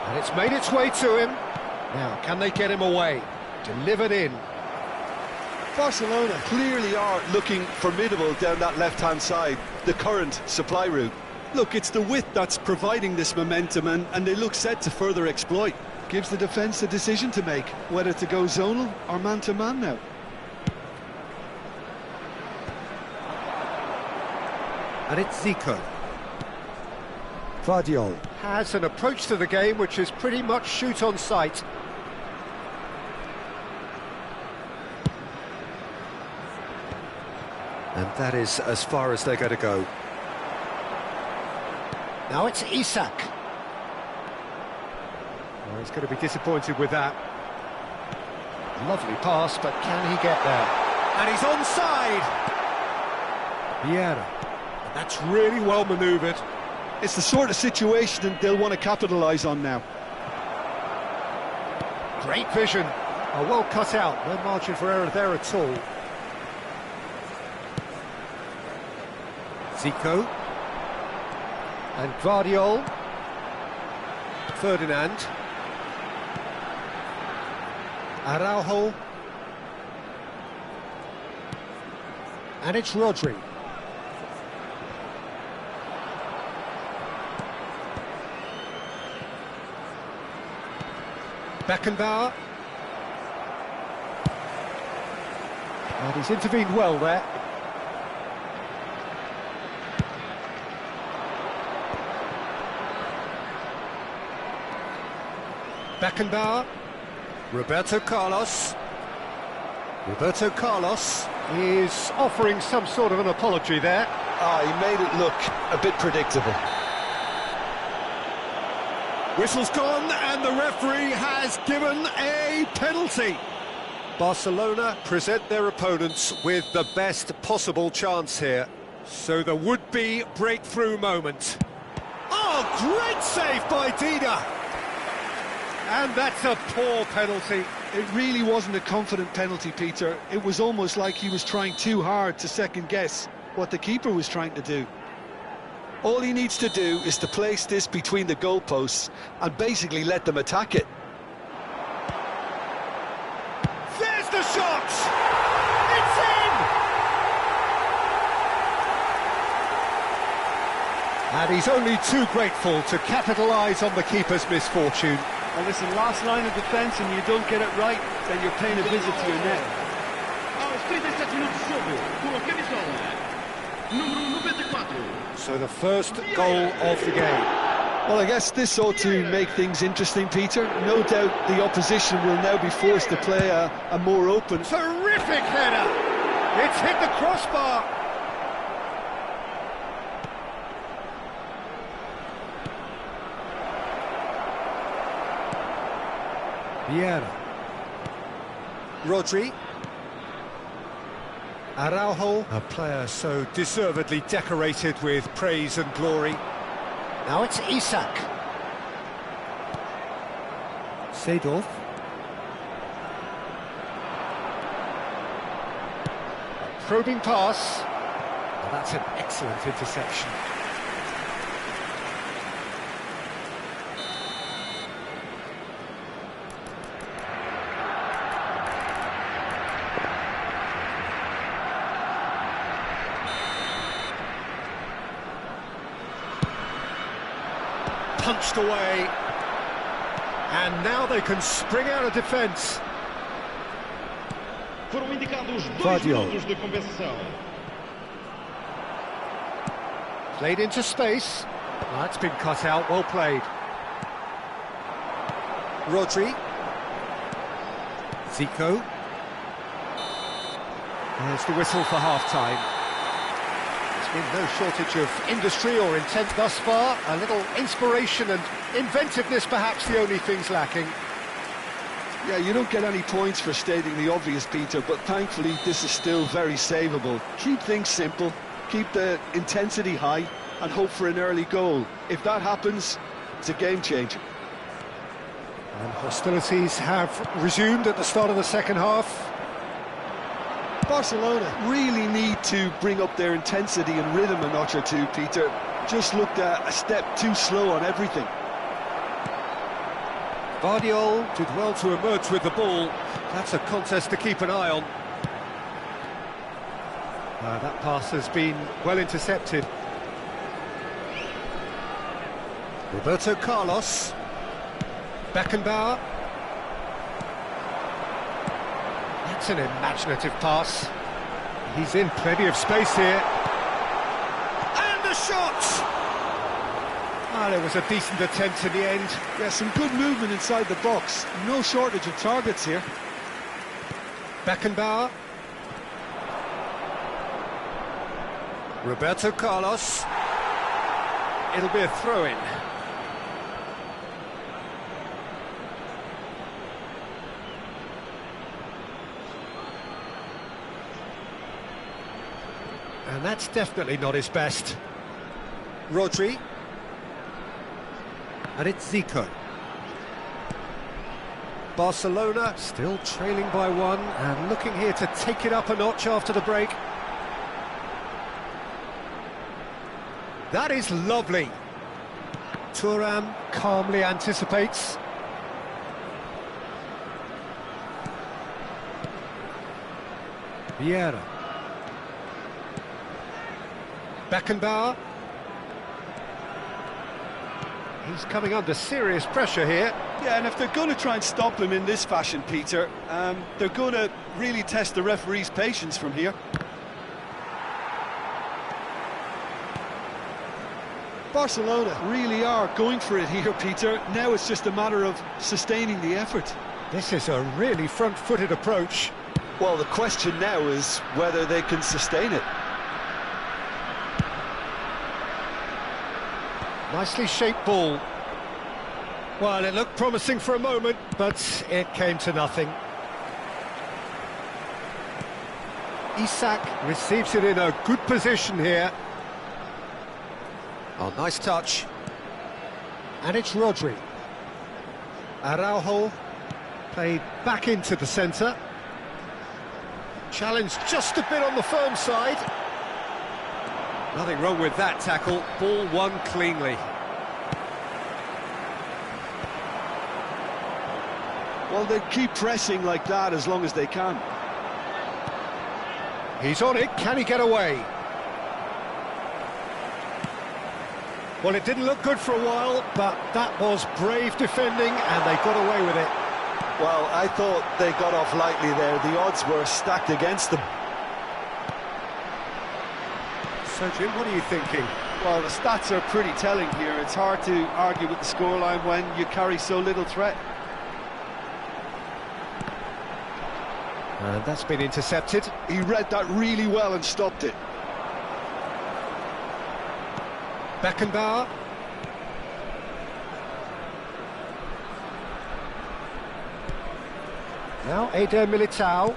And it's made its way to him. Now, can they get him away? Delivered in. Barcelona clearly are looking formidable down that left-hand side, the current supply route. Look, it's the width that's providing this momentum, and they look set to further exploit. Gives the defence a decision to make, whether to go zonal or man-to-man now. And it's Zico. Vardiol. Has an approach to the game which is pretty much shoot on sight. And that is as far as they're going to go. Now it's Isak. Well, he's going to be disappointed with that. Lovely pass, but can he get there? And he's onside! Vieira. That's really well manoeuvred. It's the sort of situation that they'll want to capitalise on now. Great vision. Oh, well cut out. No margin for error there at all. Zico. And Guardiol. Ferdinand. Araujo. And it's Rodri. Beckenbauer. And he's intervened well there. Beckenbauer. Roberto Carlos. Roberto Carlos is offering some sort of an apology there. He made it look a bit predictable. Whistle's gone and the referee has given a penalty. Barcelona present their opponents with the best possible chance here. So the would-be breakthrough moment. Oh, great save by Dida! And that's a poor penalty. It really wasn't a confident penalty, Peter. It was almost like he was trying too hard to second-guess what the keeper was trying to do. All he needs to do is to place this between the goalposts and basically let them attack it. There's the shot! It's in! And he's only too grateful to capitalise on the keeper's misfortune. And listen, last line of defence and you don't get it right, then you're paying a visit to your net. So the first goal of the game. Well, I guess this ought to make things interesting, Peter. No doubt the opposition will now be forced to play a more open... Terrific header! It's hit the crossbar! Vieira. Rodri. Araujo, a player so deservedly decorated with praise and glory. Now it's Isak. Seedorf. Probing pass. Well, that's an excellent interception. Punched away, and now they can spring out of defence. Played into space. Well, that's been cut out, well played. Rodri. Zico. There's the whistle for half-time. Been no shortage of industry or intent thus far. A little inspiration and inventiveness, perhaps the only things lacking. Yeah, you don't get any points for stating the obvious, Peter, but thankfully this is still very savable. Keep things simple, keep the intensity high, and hope for an early goal. If that happens, it's a game changer. And hostilities have resumed at the start of the second half. Barcelona really need to bring up their intensity and rhythm a notch or two, Peter. Just looked a step too slow on everything. Guardiol did well to emerge with the ball. That's a contest to keep an eye on. That pass has been well intercepted. Roberto Carlos. Beckenbauer. That's an imaginative pass. He's in plenty of space here. And the shot! There was a decent attempt in the end. Yeah, some good movement inside the box. No shortage of targets here. Beckenbauer. Roberto Carlos. It'll be a throw-in. And that's definitely not his best. Rodri. And it's Zico. Barcelona still trailing by one and looking here to take it up a notch after the break. That is lovely. Thuram calmly anticipates. Vieira. Beckenbauer. He's coming under serious pressure here. Yeah, and if they're going to try and stop him in this fashion, Peter, they're going to really test the referee's patience from here. Barcelona really are going for it here, Peter. Now it's just a matter of sustaining the effort. This is a really front-footed approach. Well, the question now is whether they can sustain it. Nicely shaped ball. Well, it looked promising for a moment, but it came to nothing. Isak receives it in a good position here. Oh, nice touch. And it's Rodri. Araujo played back into the centre. Challenge just a bit on the firm side. Nothing wrong with that tackle. Ball won cleanly. Well, they keep pressing like that as long as they can. He's on it. Can he get away? Well, it didn't look good for a while, but that was brave defending, and they got away with it. Well, I thought they got off lightly there. The odds were stacked against them. So, Jim, what are you thinking? Well, the stats are pretty telling here. It's hard to argue with the scoreline when you carry so little threat. And that's been intercepted. He read that really well and stopped it. Beckenbauer. Now Eder Militao.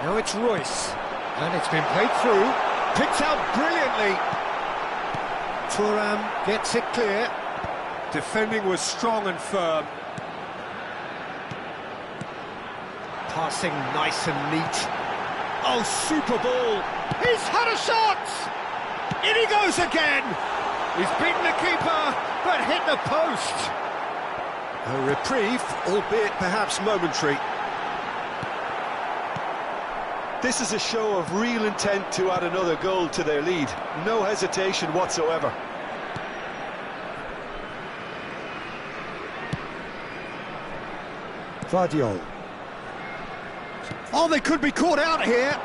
Now it's Royce. And it's been played through. Picked out brilliantly. Thuram gets it clear. Defending was strong and firm. Passing nice and neat. Oh, super ball. He's had a shot! In he goes again! He's beaten the keeper, but hit the post. A reprieve, albeit perhaps momentary. This is a show of real intent to add another goal to their lead. No hesitation whatsoever. Vardiol. Oh, they could be caught out here.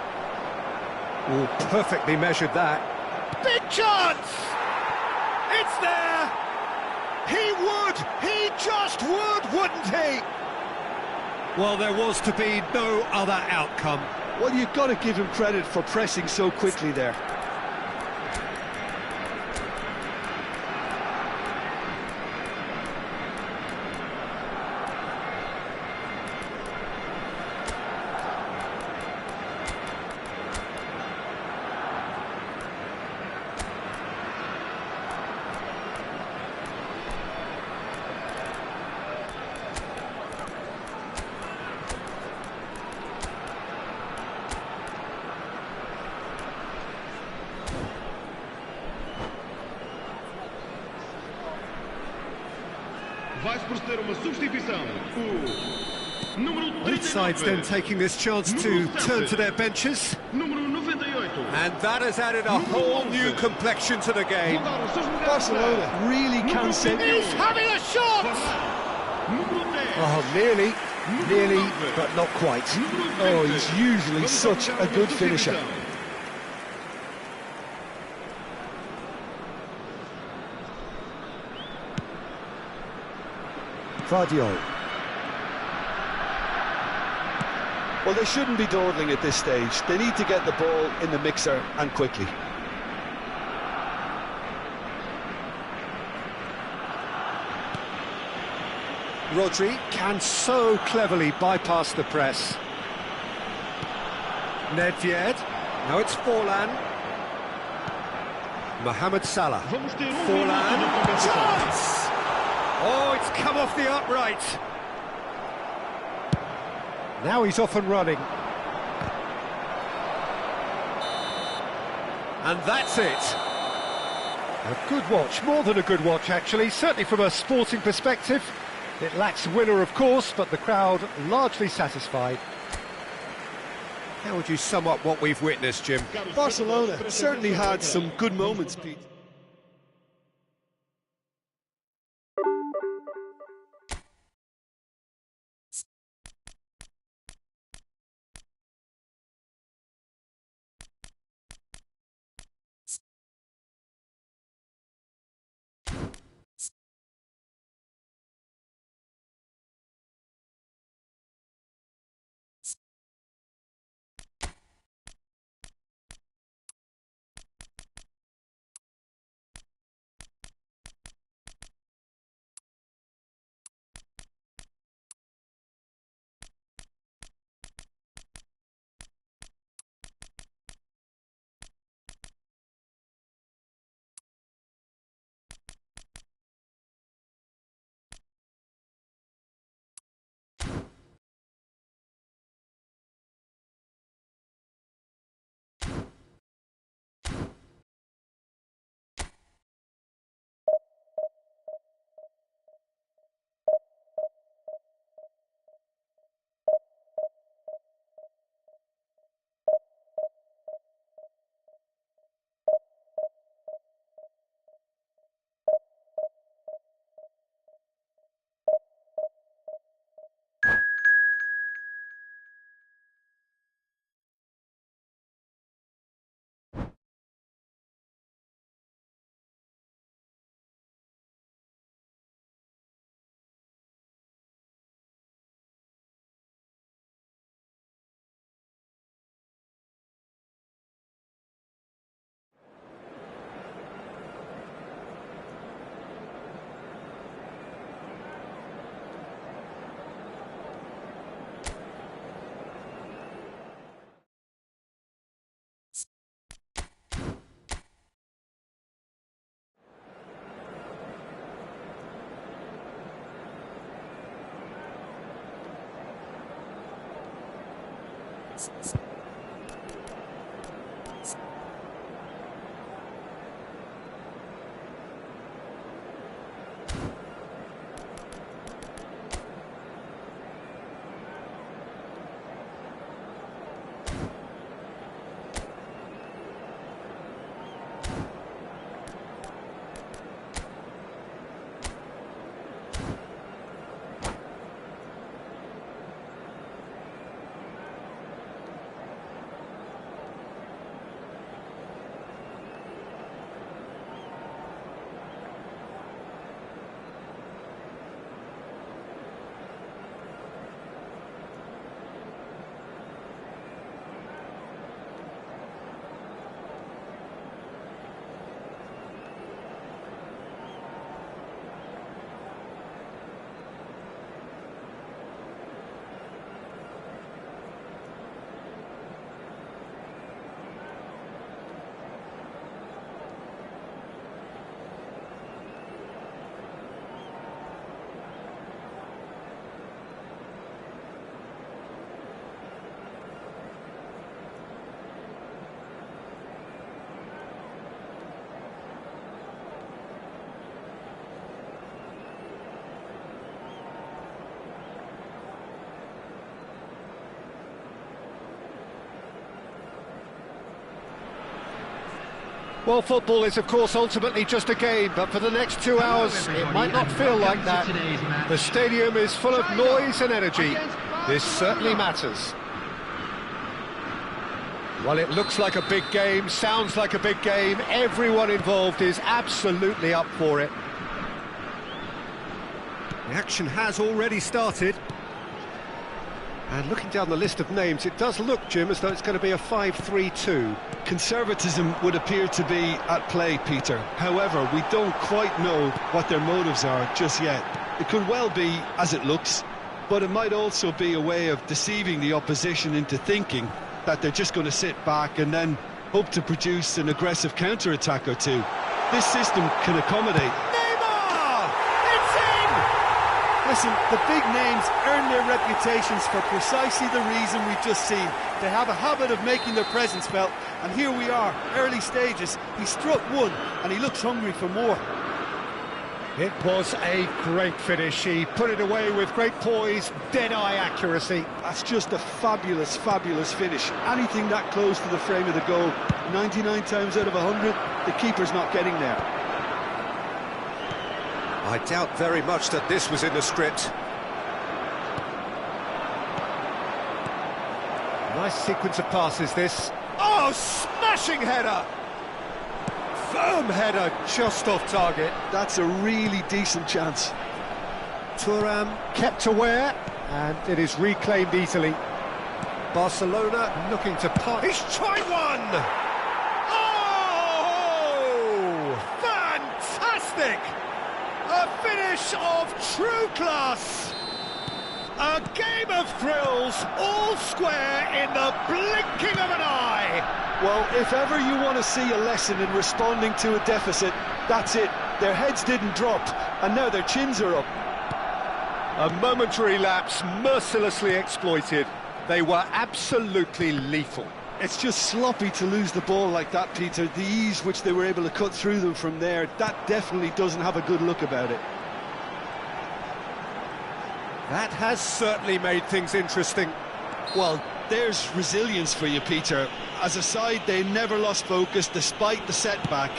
Oh, perfectly measured that. Big chance! It's there! He would! He just would, wouldn't he? Well, there was to be no other outcome. Well, you've got to give him credit for pressing so quickly there. Vai-se proceder uma substituição. O número 39. Both sides then taking this chance to turn to their benches. Número 98. And that has added a whole new complexion to the game. Barcelona really can send you. He's having a shot! Número 10. Oh, nearly, but not quite. Oh, he's usually such a good finisher. Vardiol. Well, they shouldn't be dawdling at this stage. They need to get the ball in the mixer and quickly. Rodri can so cleverly bypass the press. Nedved. Now it's Forlan. Mohamed Salah. Forlan. Chance! Oh, it's come off the upright. Now he's off and running. And that's it. A good watch, more than a good watch actually, certainly from a sporting perspective. It lacks a winner of course, but the crowd largely satisfied. How would you sum up what we've witnessed, Jim? Barcelona certainly had some good moments, Pete. Well, football is, of course, ultimately just a game, but for the next 2 hours, it might not feel like that. The stadium is full of noise and energy. This certainly matters. Well, it looks like a big game, sounds like a big game. Everyone involved is absolutely up for it. The action has already started. And looking down the list of names, it does look, Jim, as though it's going to be a 5-3-2. Conservatism would appear to be at play, Peter. However, we don't quite know what their motives are just yet. It could well be as it looks, but it might also be a way of deceiving the opposition into thinking that they're just going to sit back and then hope to produce an aggressive counter-attack or two. This system can accommodate. Neymar! It's in! Listen, the big names earn their reputations for precisely the reason we've just seen. They have a habit of making their presence felt, and here we are, early stages. He struck one, and he looks hungry for more. It was a great finish. He put it away with great poise, dead-eye accuracy. That's just a fabulous, fabulous finish. Anything that close to the frame of the goal, 99 times out of 100, the keeper's not getting there. I doubt very much that this was in the script. Nice sequence of passes, this. Oh, smashing header! Firm header, just off target. That's a really decent chance. Thuram kept aware, and it is reclaimed easily. Barcelona looking to pass. He's tried one! Oh! Fantastic! A finish of true class! A game of thrills, all square in the blinking of an eye! Well, if ever you want to see a lesson in responding to a deficit, that's it. Their heads didn't drop, and now their chins are up. A momentary lapse mercilessly exploited. They were absolutely lethal. It's just sloppy to lose the ball like that, Peter. The ease which they were able to cut through them from there, that definitely doesn't have a good look about it. That has certainly made things interesting. Well, there's resilience for you, Peter. As a side, they never lost focus despite the setback,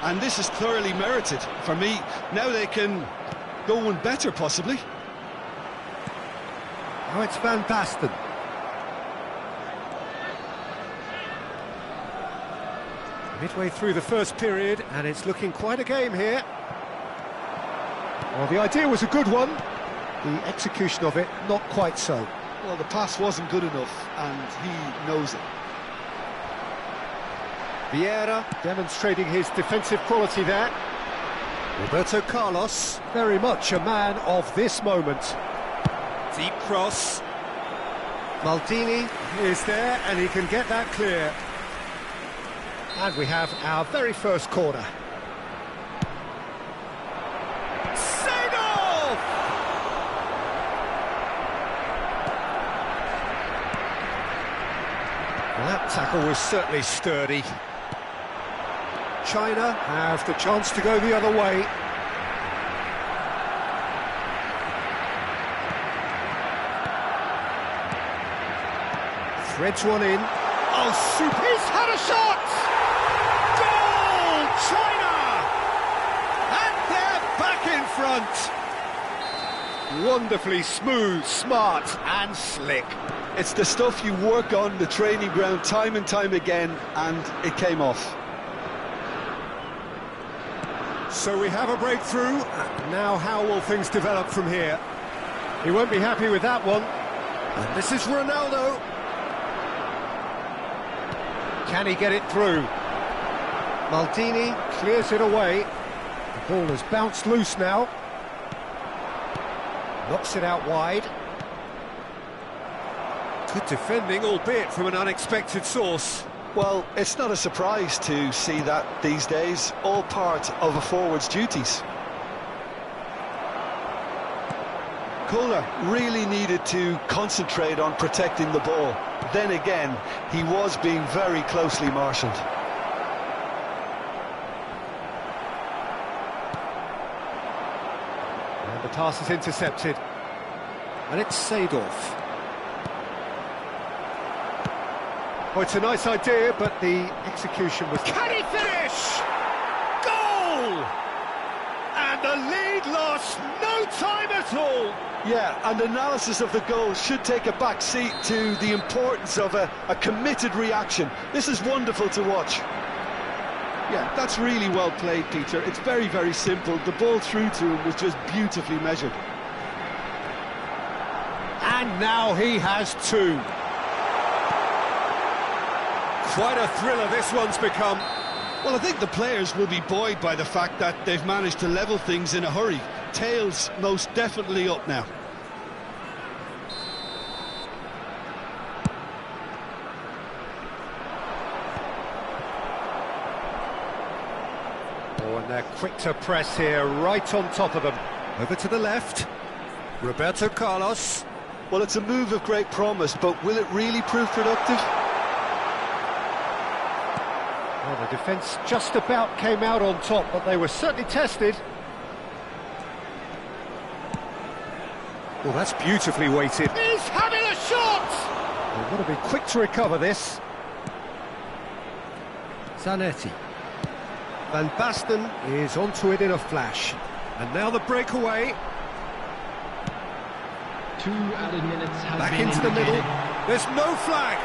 and this is thoroughly merited. For me, now they can go one better, possibly. Oh, it's Van Basten. Midway through the first period, and it's looking quite a game here. Well, the idea was a good one. The execution of it, not quite so. Well, the pass wasn't good enough, and he knows it. Vieira demonstrating his defensive quality there. Roberto Carlos, Very much a man of this moment. deep cross. Maldini is there, and he can get that clear. And we have our very first corner. Seedorf! Well, that tackle was certainly sturdy. China have the chance to go the other way. Threads one in. Oh, super! He's had a shot! Goal! China! And they're back in front! Wonderfully smooth, smart and slick. It's the stuff you work on the training ground time and time again, and it came off. So we have a breakthrough. Now how will things develop from here? He won't be happy with that one. And this is Ronaldo. Can he get it through? Maldini clears it away. The ball has bounced loose now. Knocks it out wide. Good defending, albeit from an unexpected source. Well, it's not a surprise to see that these days, all part of a forward's duties. Kohler really needed to concentrate on protecting the ball. Then again, he was being very closely marshalled. And the pass is intercepted. And it's Seedorf. Oh, it's a nice idea, but the execution was... Can he finish? Goal! And the lead lost no time at all. Yeah, and analysis of the goal should take a back seat to the importance of a committed reaction. This is wonderful to watch. Yeah, that's really well played, Peter. It's very, very simple. The ball through to him was just beautifully measured. And now he has two. Quite a thriller this one's become. Well, I think the players will be buoyed by the fact that they've managed to level things in a hurry. Tails most definitely up now. Oh, and they're quick to press here, right on top of them. Over to the left. Roberto Carlos. Well, it's a move of great promise, but will it really prove productive? Well, the defence just about came out on top, but they were certainly tested. Well, that's beautifully weighted. He's having a shot! They've got to be quick to recover this. Zanetti. Van Basten is onto it in a flash. And now the breakaway. 2 added minutes has Back been into the indicated. middle. There's no flag.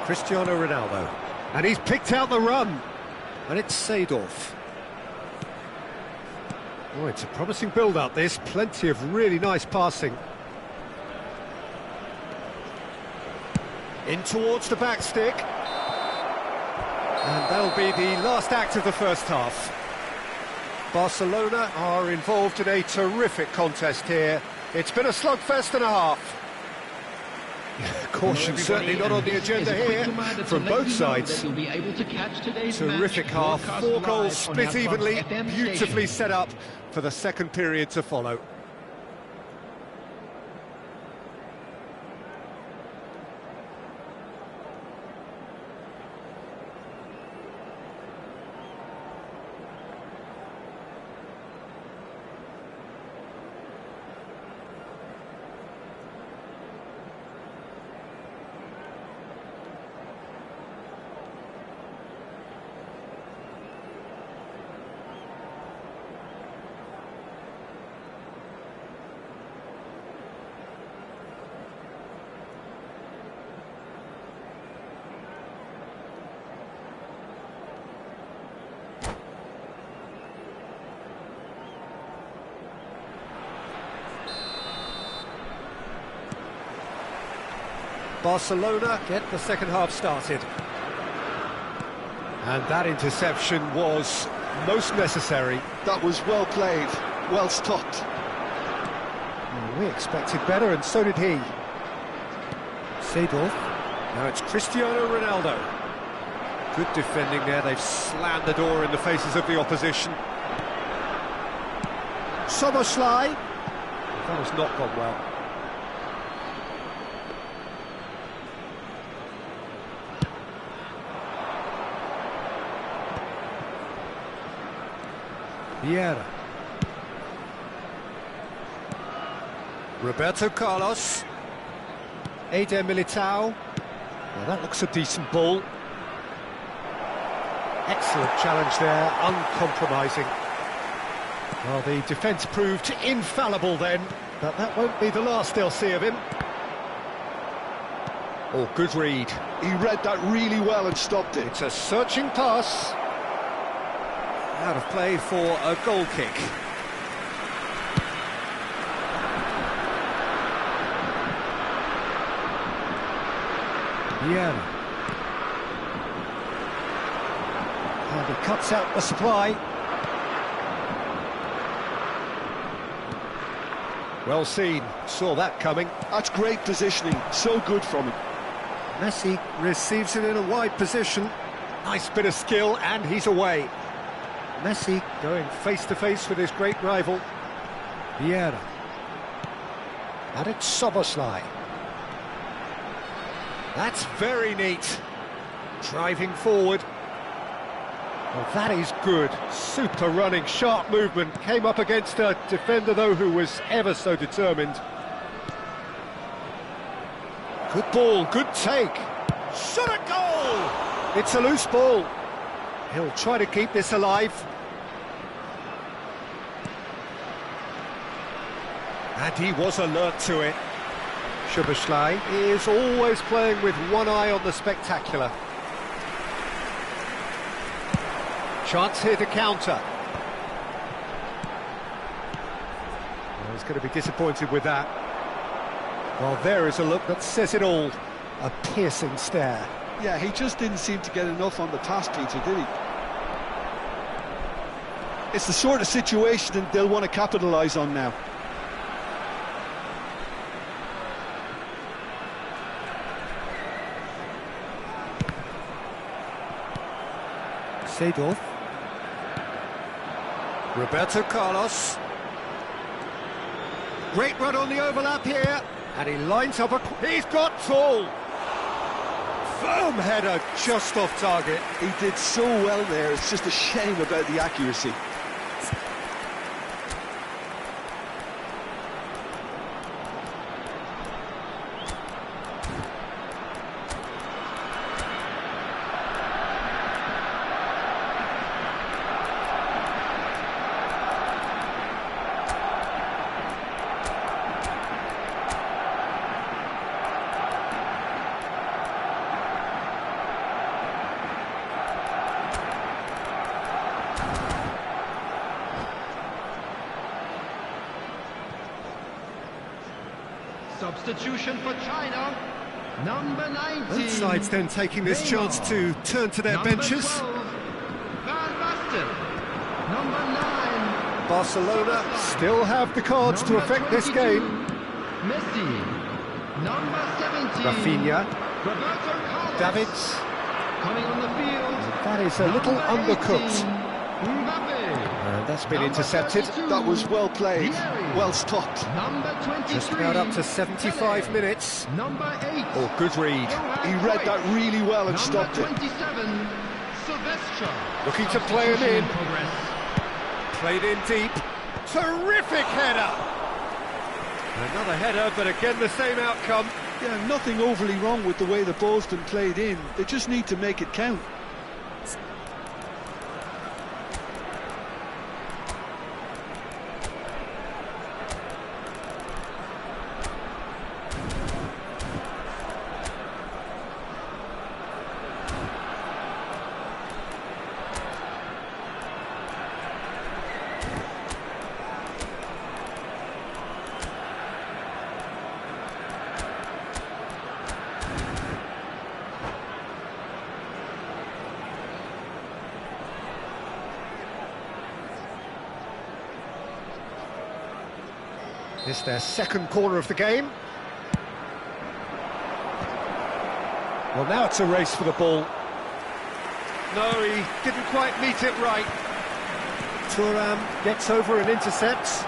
Cristiano Ronaldo. And he's picked out the run. And it's Seedorf. Oh, it's a promising build-up, this. Plenty of really nice passing. In towards the back stick. And that'll be the last act of the first half. Barcelona are involved in a terrific contest here. It's been a slugfest and a half. Caution certainly not on the agenda here from both sides. Terrific half, 4 goals split evenly, beautifully set up for the second period to follow. Barcelona get the second half started. And that interception was most necessary. That was well played, well stopped. Well, we expected better, and so did he. Seedorf. Now it's Cristiano Ronaldo. Good defending there. They've slammed the door in the faces of the opposition. Soboslai. That has not gone well. Vieira. Roberto Carlos. Eder Militao. Well, that looks a decent ball. Excellent challenge there, uncompromising. Well, the defence proved infallible then, but that won't be the last they'll see of him. Oh, good read. He read that really well and stopped it. It's a searching pass. Out of play for a goal kick. Vieira. And he cuts out the supply. Well seen, saw that coming. That's great positioning, so good from him. Messi receives it in a wide position. Nice bit of skill, and he's away. Messi going face-to-face with his great rival. Vieira. And it's Soboslai. That's very neat. Driving forward. Well, that is good. Super running, sharp movement. Came up against a defender, though, who was ever so determined. Good ball, good take. Shot a goal! It's a loose ball. He'll try to keep this alive. And he was alert to it. Szoboszlai is always playing with one eye on the spectacular. Chance here to counter. Well, he's going to be disappointed with that. Well, there is a look that says it all. A piercing stare. Yeah, he just didn't seem to get enough on the task, Peter, did he? It's the sort of situation that they'll want to capitalise on now. Seedorf. Roberto Carlos. Great run on the overlap here, and he lines up he's got tall. Firm header, just off target. He did so well there, it's just a shame about the accuracy. Substitution for China, number 19. Both sides then taking this chance to turn to their Number benches. 12, Van Basten, number 9. Barcelona still have the cards to Number affect this 22, game. Messi, number 17. Rafinha, Roberto Carlos, Davids. coming on the field. That is a little Number undercooked. 18, Mbappe. And that's been Number intercepted. 32, That was well played, Vieri. well stopped. Number 23. Just about up to 75 Pele. minutes. Number 8. Oh, good read. He read that really well and stopped it. Number 27. Silvestre. Looking to play him in. Progress. Played in deep. Terrific header. Another header, but again the same outcome. Yeah, nothing overly wrong with the way the ball's been played in. They just need to make it count. It's their second corner of the game. Well, now it's a race for the ball. No, he didn't quite meet it right. Thuram gets over and intercepts.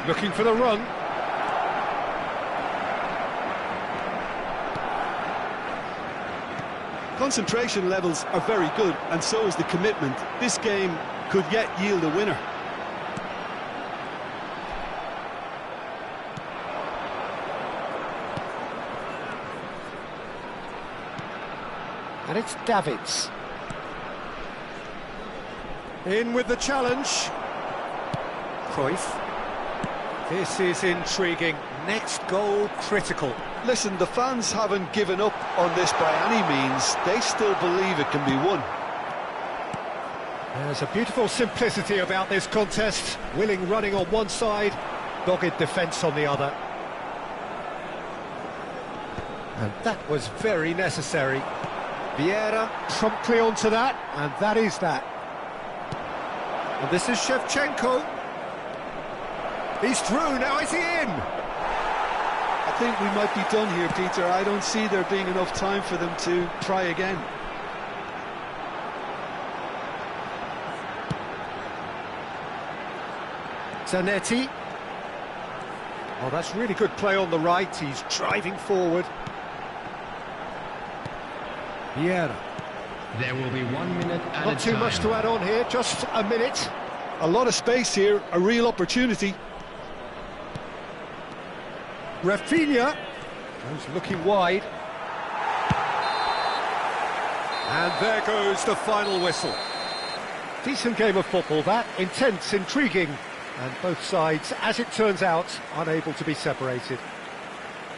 Looking for the run. Concentration levels are very good, and so is the commitment. This game could yet yield a winner. And it's Davids. In with the challenge. Cruyff. This is intriguing. Next goal critical. Listen, the fans haven't given up on this by any means. They still believe it can be won. There's a beautiful simplicity about this contest. Willing running on one side, dogged defence on the other. And that was very necessary. Vieira promptly onto that, and that is that. And this is Shevchenko. He's through, now is he in? I think we might be done here, Peter. I don't see there being enough time for them to try again. Zanetti. Oh, that's really good play on the right. He's driving forward. Vieira. There will be 1 minute at Not too much to add on here, just a minute. A lot of space here, a real opportunity. Rafinha goes looking wide. And there goes the final whistle. Decent game of football, that. Intense, intriguing. And both sides, as it turns out, unable to be separated.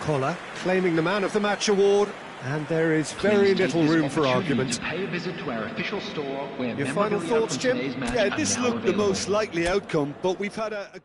Koller claiming the Man of the Match award. And there is very little room for argument. Pay a visit to our official store where Your final thoughts, Jim? Yeah, this looked the most likely outcome, but we've had a good...